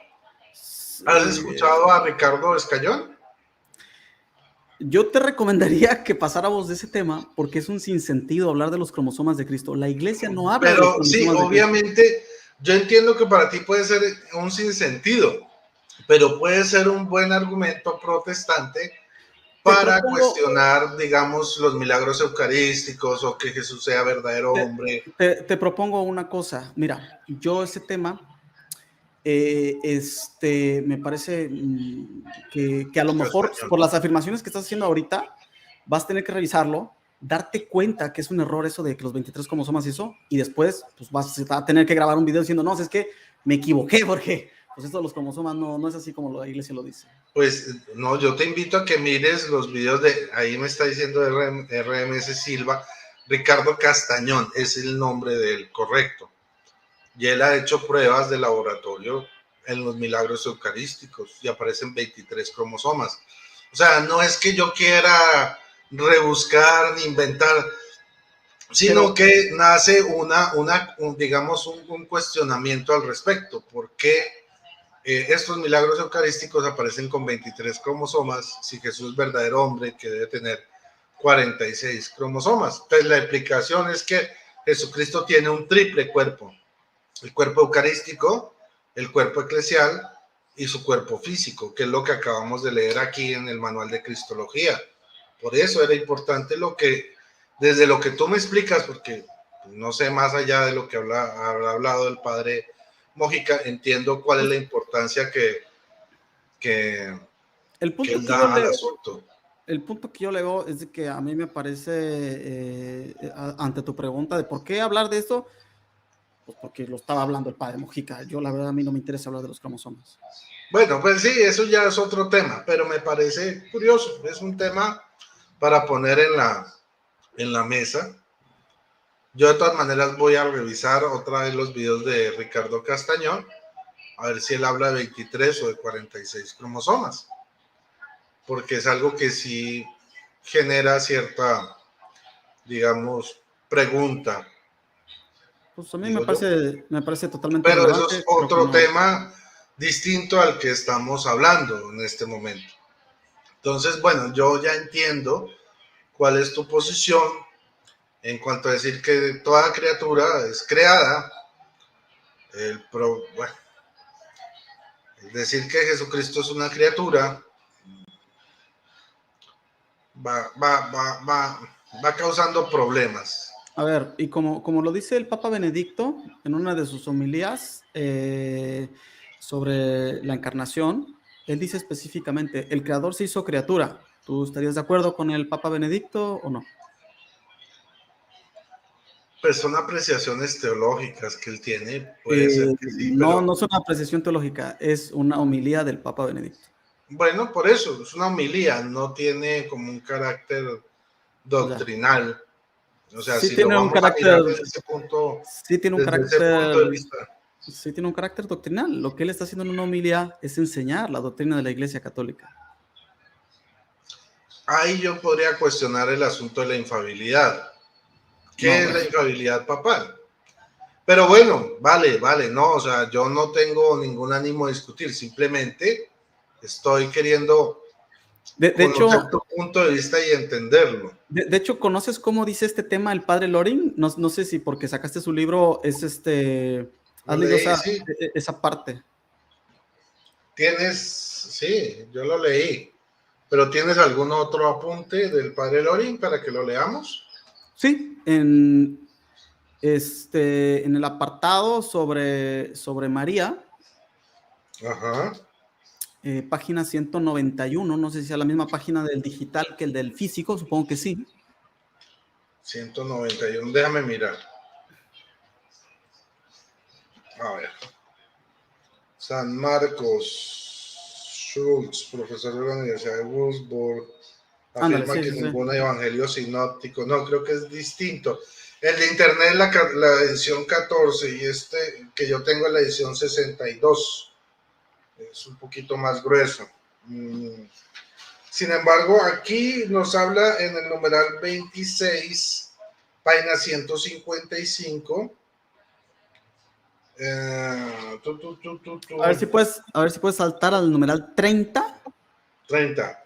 ¿Has escuchado a Ricardo Escayón? Yo te recomendaría que pasáramos de ese tema porque es un sinsentido hablar de los cromosomas de Cristo. La iglesia no habla de los Pero sí, cromosomas de Cristo. obviamente, yo entiendo que para ti puede ser un sinsentido, pero puede ser un buen argumento protestante Te para propongo, cuestionar, digamos, los milagros eucarísticos o que Jesús sea verdadero te, hombre. te propongo una cosa. Mira, yo ese tema, me parece que a lo mejor Castañón. por las afirmaciones que estás haciendo ahorita, vas a tener que revisarlo, darte cuenta que es un error eso de que los 23 cromosomas y eso, y después pues vas a tener que grabar un video diciendo, no, es que me equivoqué porque pues esto de los cromosomas no es así como la iglesia lo dice. Pues no, yo te invito a que mires los videos de, ahí me está diciendo RMS Silva, Ricardo Castañón, es el nombre del correcto. Y él ha hecho pruebas de laboratorio en los milagros eucarísticos y aparecen 23 cromosomas. O sea, no es que yo quiera rebuscar ni inventar, sino Pero que nace digamos, un cuestionamiento al respecto. ¿Por qué estos milagros eucarísticos aparecen con 23 cromosomas si Jesús es verdadero hombre que debe tener 46 cromosomas? Entonces la explicación es que Jesucristo tiene un triple cuerpo: el cuerpo eucarístico, el cuerpo eclesial y su cuerpo físico, que es lo que acabamos de leer aquí en el manual de Cristología. Por eso era importante desde lo que tú me explicas, porque no sé más allá de lo que habrá hablado el padre Mojica, entiendo cuál es la importancia que, el que punto él que yo da al le, asunto. el punto que yo le veo es de que a mí me parece, ante tu pregunta de por qué hablar de esto, pues porque lo estaba hablando el padre Mojica. Yo la verdad a mí no me interesa hablar de los cromosomas. Bueno, pues sí, eso ya es otro tema, pero me parece curioso, es un tema para poner en la mesa. Yo de todas maneras voy a revisar otra vez los videos de Ricardo Castañón, a ver si él habla de 23 o de 46 cromosomas, porque es algo que sí genera cierta, digamos, pregunta, Pues a mí digo yo. me parece totalmente Pero eso es relevante. Creo que otro no. tema distinto al que estamos hablando en este momento. Entonces, bueno, yo ya entiendo cuál es tu posición en cuanto a decir que toda criatura es creada. Bueno, decir que Jesucristo es una criatura va causando problemas. A ver, y como lo dice el Papa Benedicto en una de sus homilías sobre la encarnación, él dice específicamente, el creador se hizo criatura. ¿Tú estarías de acuerdo con el Papa Benedicto o no? Pues son apreciaciones teológicas que él tiene, puede ser que sí, No pero es una apreciación teológica, es una homilía del Papa Benedicto. bueno, por eso es una homilía, no tiene como un carácter O sea, doctrinal. O sea, sí si lo tiene un vamos a carácter, mirar sí tiene un desde ese punto carácter, de vista, sí tiene un carácter doctrinal. Lo que él está haciendo en una homilía es enseñar la doctrina de la Iglesia Católica. ahí yo podría cuestionar el asunto de la infabilidad. No, ¿Qué es bueno. la infabilidad papal? Pero bueno, vale, no, o sea, yo no tengo ningún ánimo de discutir, simplemente estoy queriendo De conocer hecho, tu punto de vista y entenderlo. de hecho, ¿conoces cómo dice este tema el padre Loring? No sé si porque sacaste su libro es Lo ¿Has leído leí, sí. esa parte? Sí, yo lo leí. ¿Pero tienes algún otro apunte del padre Loring para que lo leamos? Sí, en el apartado sobre María, Ajá. página 191, no sé si es la misma página del digital que el del físico, supongo que sí. 191, déjame mirar. A ver. San Marcos, Schultz, profesor de la Universidad de Würzburg, Ándale, afirma sí, que sí, sí. ningún evangelio sinóptico, no, creo que es distinto. El de internet es la edición 14 y este que yo tengo es la edición 62. Es un poquito más grueso. Sin embargo, aquí nos habla en el numeral 26, página 155. Eh, tu, tu, tu, tu, A ver tu, si puedes saltar al numeral 30, 30.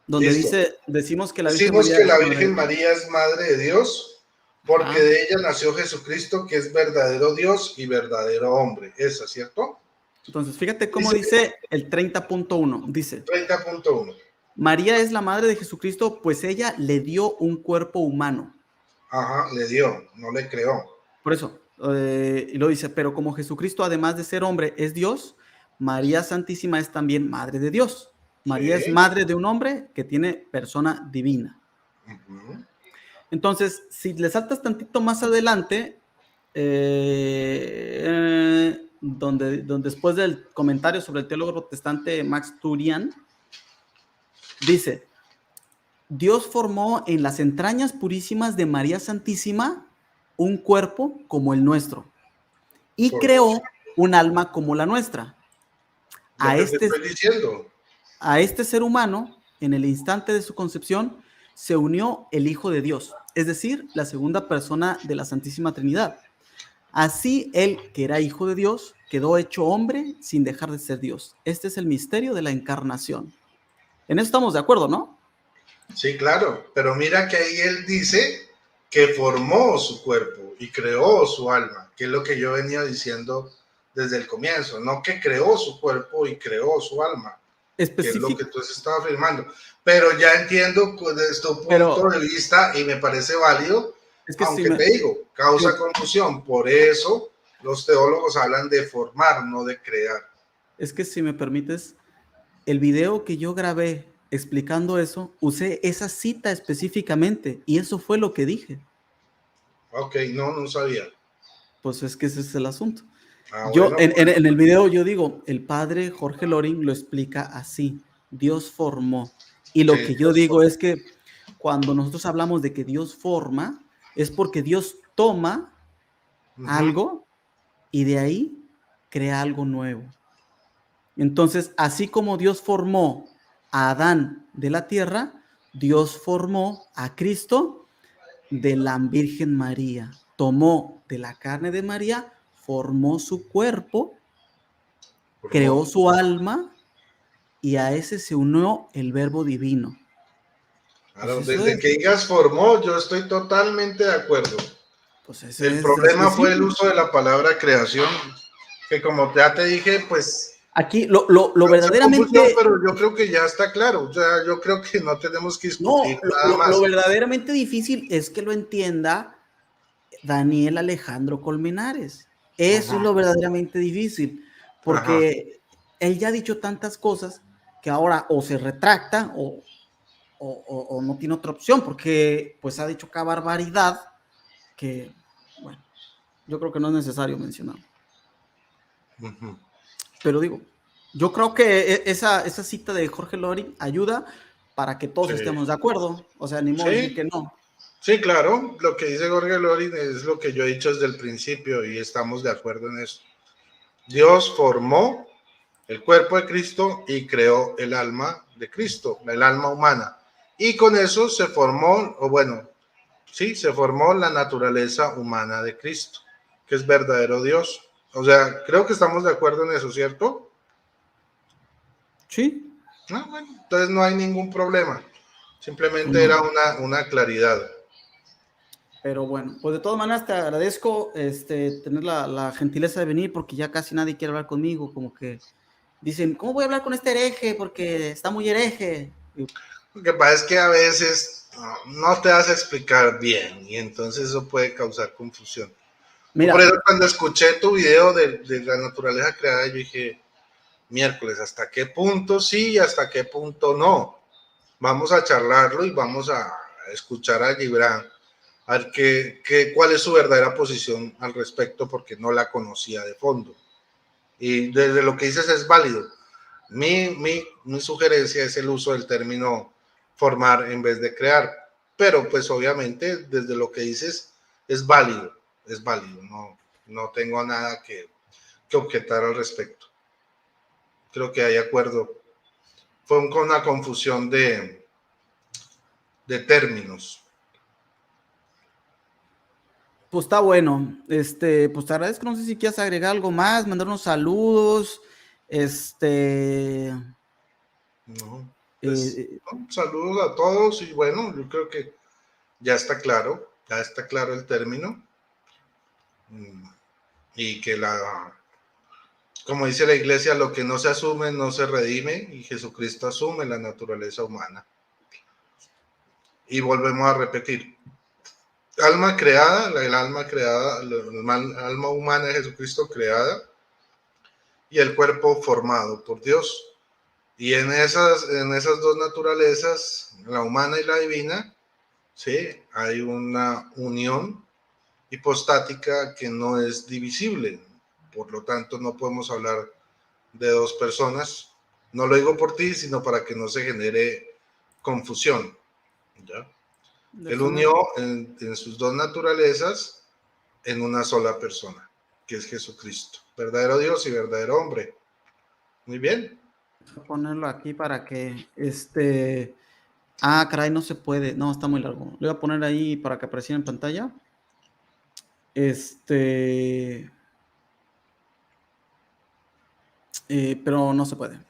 donde Listo. decimos que la Virgen Decimos María que es la madre de Virgen Dios. María es Madre de Dios, porque Ajá. de ella nació Jesucristo, que es verdadero Dios y verdadero hombre. ¿Esa, cierto? Entonces, fíjate cómo Dice dice el 30.1. Dice, 30.1. María es la madre de Jesucristo, pues ella le dio un cuerpo humano. Ajá, le dio, no le creó. Por eso, y lo dice, pero como Jesucristo, además de ser hombre, es Dios, María Santísima es también madre de Dios. María es Sí. madre de un hombre que tiene persona divina. Uh-huh. Entonces, si le saltas tantito más adelante, donde después del comentario sobre el teólogo protestante Max Turian, dice, Dios formó en las entrañas purísimas de María Santísima un cuerpo como el nuestro y Formó creó un alma como la nuestra. lo A que te este, estoy diciendo. a este ser humano, en el instante de su concepción, se unió el Hijo de Dios, es decir, la segunda persona de la Santísima Trinidad. Así él, que era hijo de Dios, quedó hecho hombre sin dejar de ser Dios. Este es el misterio de la encarnación. En eso estamos de acuerdo, ¿no? Sí, claro, pero mira que ahí él dice que formó su cuerpo y creó su alma, que es lo que yo venía diciendo desde el comienzo, no que creó su cuerpo y creó su alma, que es lo que Específico, tú estabas afirmando. Pero ya entiendo desde tu punto pero de vista y me parece válido, es que aunque te digo, si causa me- confusión. Por eso los teólogos hablan de formar, no de crear. es que si me permites, el video que yo grabé explicando eso, usé esa cita específicamente y eso fue lo que dije. Ok, no, no sabía. Pues es que ese es el asunto. Ah, Yo bueno, en el video yo digo, el padre Jorge Loring lo explica así, Dios formó. Y lo sí, que yo digo es que cuando nosotros hablamos de que Dios forma, es porque Dios toma uh-huh. algo y de ahí crea algo nuevo. Entonces, así como Dios formó a Adán de la tierra, Dios formó a Cristo de la Virgen María. Tomó de la carne de María, formó su cuerpo, creó Formó. su alma y a ese se unió el verbo divino. Pues Claro, eso desde es, que digas formó, yo estoy totalmente de acuerdo. pues eso El es así de problema fue el simple. uso de la palabra creación, que como ya te dije, pues Aquí lo causa confusión, verdaderamente, pero yo creo que ya está claro. O sea, yo creo que no tenemos que no, discutir nada lo más. verdaderamente difícil es que lo entienda Daniel Alejandro Colmenares. Eso es Ajá, lo verdaderamente difícil, ajá. porque él ya ha dicho tantas cosas que ahora o se retracta o no tiene otra opción, porque pues ha dicho cada barbaridad que, bueno, yo creo que no es necesario mencionar. Uh-huh. Pero digo, yo creo que esa cita de Jorge Loring ayuda para que todos Sí, estemos de acuerdo. O sea, ni modo de decir sí, que no. sí, claro. Lo que dice Jorge Lorin es lo que yo he dicho desde el principio y estamos de acuerdo en eso. Dios formó el cuerpo de Cristo y creó el alma de Cristo, el alma humana. Y con eso se formó, o bueno, sí, se formó la naturaleza humana de Cristo, que es verdadero Dios. O sea, creo que estamos de acuerdo en eso, ¿cierto? Sí, Ah, bueno, entonces no hay ningún problema. pues Simplemente no. era una claridad. Pero bueno, pues de todas maneras te agradezco tener la gentileza de venir porque ya casi nadie quiere hablar conmigo, como que dicen, ¿cómo voy a hablar con este hereje? Porque está muy hereje. Lo que pasa es que a veces no te vas a explicar bien y entonces eso puede causar confusión. Por Mira, eso cuando escuché tu video de la naturaleza creada, yo dije, miércoles, ¿hasta qué punto sí y hasta qué punto no? Vamos a charlarlo y vamos a escuchar a Gibran, a ver cuál es su verdadera posición al respecto, porque no la conocía de fondo. Y desde lo que dices es válido. Mi sugerencia es el uso del término formar en vez de crear, pero pues obviamente desde lo que dices es válido, no tengo nada que objetar al respecto. Creo que hay acuerdo. Fue una confusión de términos. pues está bueno. Pues te agradezco, no sé si quieres agregar algo más, mandar unos saludos, ¿No? Pues eh, ¿no? Saludos a todos y bueno, yo creo que ya está claro el término y que como dice la iglesia, lo que no se asume no se redime y Jesucristo asume la naturaleza humana. Y volvemos a repetir, alma creada, el alma creada, el alma humana de Jesucristo creada y el cuerpo formado por Dios. Y en esas dos naturalezas, la humana y la divina, ¿sí? Hay una unión hipostática que no es divisible. Por lo tanto, no podemos hablar de dos personas. No lo digo por ti, sino para que no se genere confusión. ¿Ya? Él déjame, unió en sus dos naturalezas en una sola persona, que es Jesucristo, verdadero Dios y verdadero hombre. Muy bien. ponerlo aquí para que caray, no se puede. No, está muy largo. Le voy a poner ahí para que apareciera en pantalla. Este. Pero no se puede.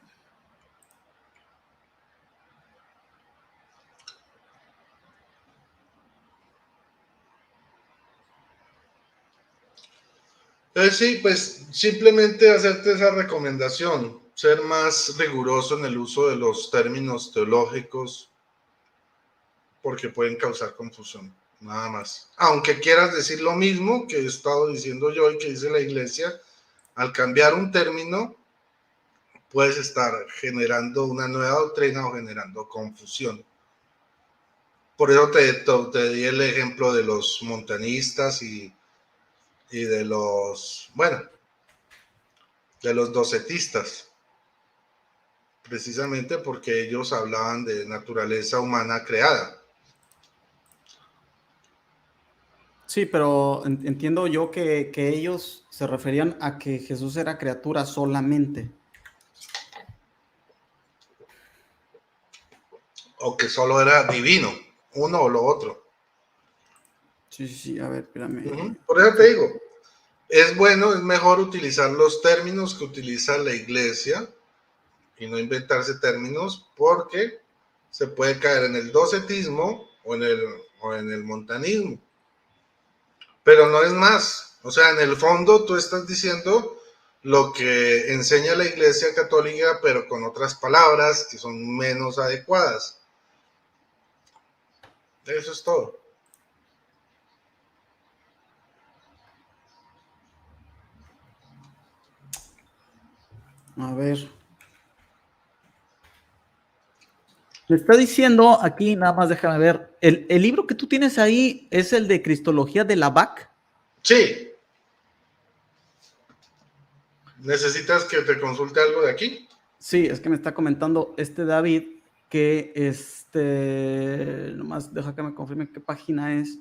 Entonces sí, pues simplemente hacerte esa recomendación, ser más riguroso en el uso de los términos teológicos porque pueden causar confusión, nada más. Aunque quieras decir lo mismo que he estado diciendo yo y que dice la iglesia, al cambiar un término puedes estar generando una nueva doctrina o generando confusión. Por eso te di el ejemplo de los montanistas y de bueno, de los docetistas, precisamente porque ellos hablaban de naturaleza humana creada. Sí, pero entiendo yo que ellos se referían a que Jesús era criatura solamente. O que solo era divino, uno o lo otro. Sí, sí, sí, a ver, espérame. Por eso te digo, es bueno, es mejor utilizar los términos que utiliza la iglesia y no inventarse términos porque se puede caer en el docetismo o en el montanismo. Pero no es más. O sea, en el fondo tú estás diciendo lo que enseña la iglesia católica, pero con otras palabras que son menos adecuadas. Eso es todo. A ver. Le está diciendo aquí, nada más déjame ver. El libro que tú tienes ahí es el de Cristología de la BAC. Sí. ¿Necesitas que te consulte algo de aquí? Sí, es que me está comentando David que nomás deja que me confirme qué página es.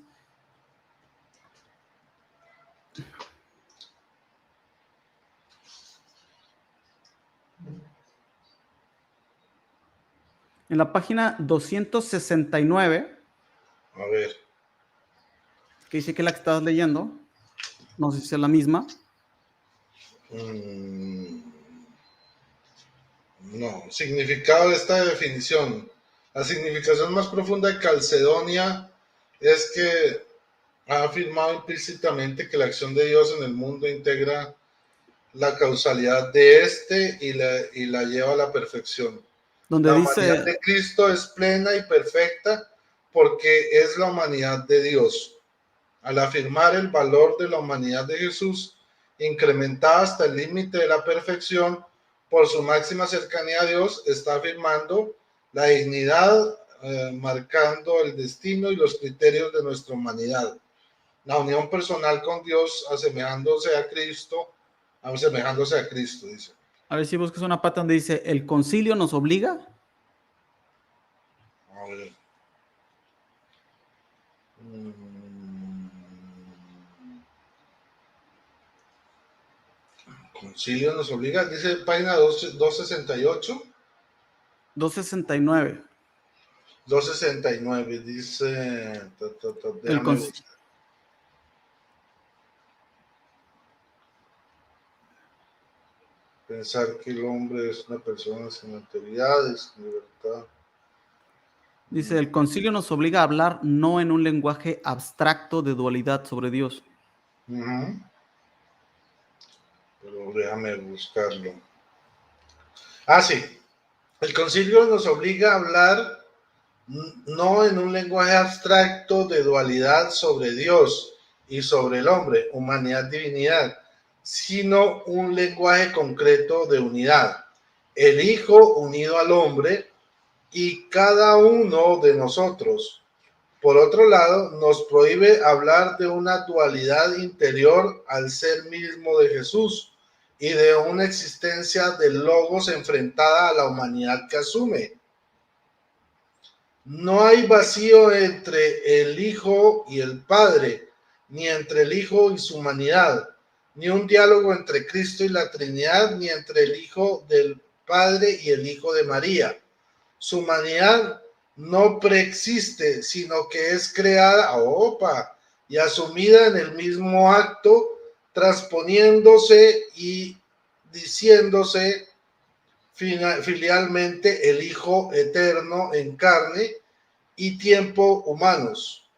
En la página 269, A ver. que dice que es la que estabas leyendo, no sé si es la misma. No, significado de esta definición. La significación más profunda de Calcedonia es que ha afirmado implícitamente que la acción de Dios en el mundo integra la causalidad de este y la lleva a la perfección. Donde La humanidad dice, de Cristo es plena y perfecta porque es la humanidad de Dios. Al afirmar el valor de la humanidad de Jesús, incrementada hasta el límite de la perfección por su máxima cercanía a Dios, está afirmando la dignidad, marcando el destino y los criterios de nuestra humanidad. La unión personal con Dios, asemejándose a Cristo, dice. a ver si buscas una parte donde dice, el concilio nos obliga. A ver. Concilio nos obliga, dice página 268. 269. 269, dice, El déjame ver. Pensar que el hombre es una persona sin alteridades, sin libertad. Dice, el concilio nos obliga a hablar no en un lenguaje abstracto de dualidad sobre Dios. Pero déjame buscarlo. Ah, sí. El concilio nos obliga a hablar no en un lenguaje abstracto de dualidad sobre Dios y sobre el hombre, humanidad, divinidad, sino un lenguaje concreto de unidad. El Hijo unido al hombre y cada uno de nosotros. Por otro lado, nos prohíbe hablar de una dualidad interior al ser mismo de Jesús y de una existencia del Logos enfrentada a la humanidad que asume. No hay vacío entre el Hijo y el Padre, ni entre el Hijo y su humanidad, ni un diálogo entre Cristo y la Trinidad, ni entre el Hijo del Padre y el Hijo de María. Su humanidad no preexiste, sino que es creada y asumida en el mismo acto, transponiéndose y diciéndose filialmente el Hijo eterno en carne y tiempo humanos.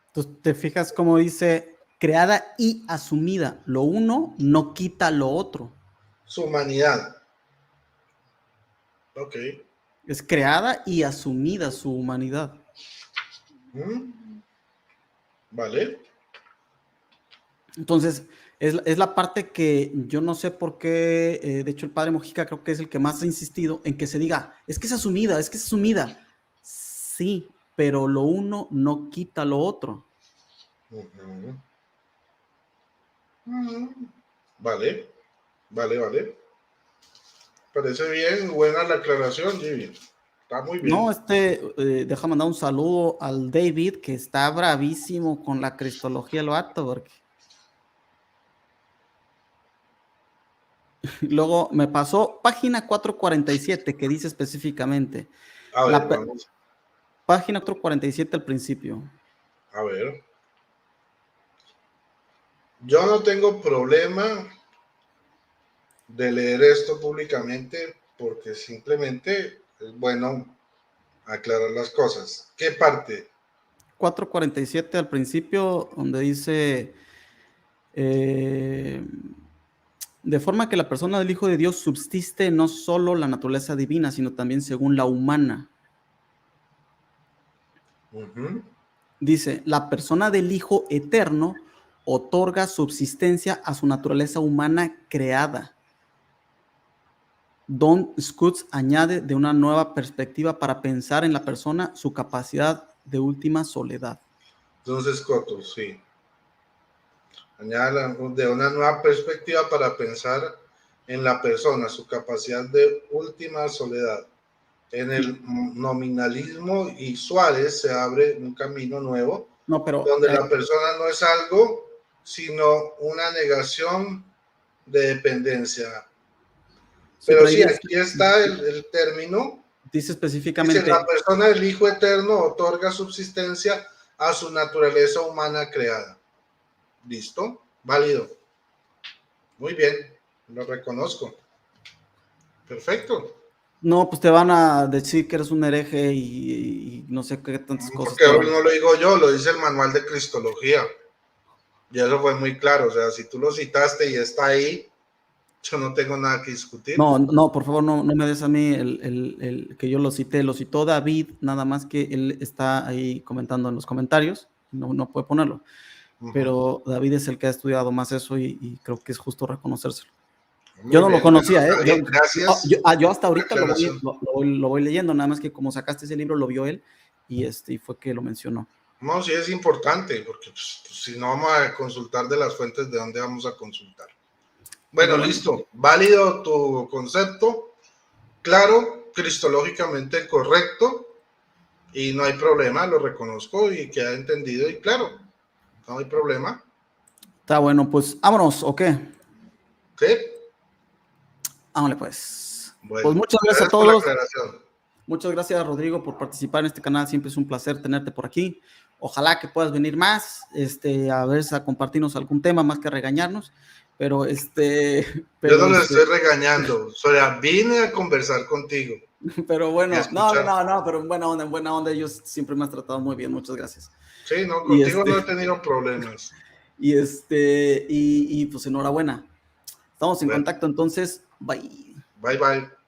Entonces, te fijas cómo dice, creada y asumida. Lo uno no quita lo otro. Su humanidad. Ok. Es creada y asumida su humanidad. Vale. Entonces, es la parte que yo no sé por qué, de hecho el padre Mojica creo que es el que más ha insistido en que se diga, es que es asumida, es que es asumida. Sí, pero lo uno no quita lo otro. Vale, vale. Parece bien, buena la aclaración, Jimmy. Está muy bien. No, deja mandar un saludo al David, que está bravísimo con la cristología del vato, porque luego me pasó página 447, que dice específicamente. A ver, vamos. Página 447 al principio. A ver. Yo no tengo problema de leer esto públicamente porque simplemente es bueno aclarar las cosas. ¿Qué parte? 447 al principio, donde dice, de forma que la persona del Hijo de Dios subsiste no solo la naturaleza divina, sino también según la humana. Dice, la persona del Hijo eterno otorga subsistencia a su naturaleza humana creada. Don Scutz añade de una nueva perspectiva para pensar en la persona su capacidad de última soledad. Entonces, Coto, sí. Añade de una nueva perspectiva para pensar en la persona su capacidad de última soledad. En el nominalismo y Suárez se abre un camino nuevo, donde la persona no es algo, sino una negación de dependencia. Pero sí, aquí está el término. Dice específicamente. Dice, la persona del Hijo Eterno otorga subsistencia a su naturaleza humana creada. ¿Listo? Válido. Muy bien, lo reconozco. Perfecto. No, pues te van a decir que eres un hereje y no sé qué tantas cosas. Porque hoy no lo digo yo, lo dice el manual de Cristología. Y eso fue muy claro, o sea, si tú lo citaste y está ahí, yo no tengo nada que discutir. No, por favor, no me des a mí el que yo lo cité, lo citó David, nada más que él está ahí comentando en los comentarios, no puede ponerlo, pero David es el que ha estudiado más eso y creo que es justo reconocérselo. Yo no lo conocía, bien, gracias. Yo hasta ahorita lo voy leyendo, nada más que como sacaste ese libro lo vio él y fue que lo mencionó. No, sí es importante, porque pues, si no vamos a consultar de las fuentes, ¿de dónde vamos a consultar? Bueno, listo, válido tu concepto, claro, cristológicamente correcto, y no hay problema, lo reconozco y queda entendido, y claro, no hay problema. Está bueno, pues vámonos, ¿o qué? ¿Sí? Vámonos pues. Bueno, pues muchas gracias a todos. Por la aclaración. Muchas gracias, Rodrigo, por participar en este canal. Siempre es un placer tenerte por aquí. Ojalá que puedas venir más, a ver, a compartirnos algún tema más que regañarnos. Pero yo no lo estoy regañando, o sea, vine a conversar contigo. Pero bueno, pero en buena onda, ellos siempre me has tratado muy bien, muchas gracias. Sí, no, contigo no he tenido problemas. Y pues enhorabuena. Estamos en contacto, entonces, bye. Bye, bye.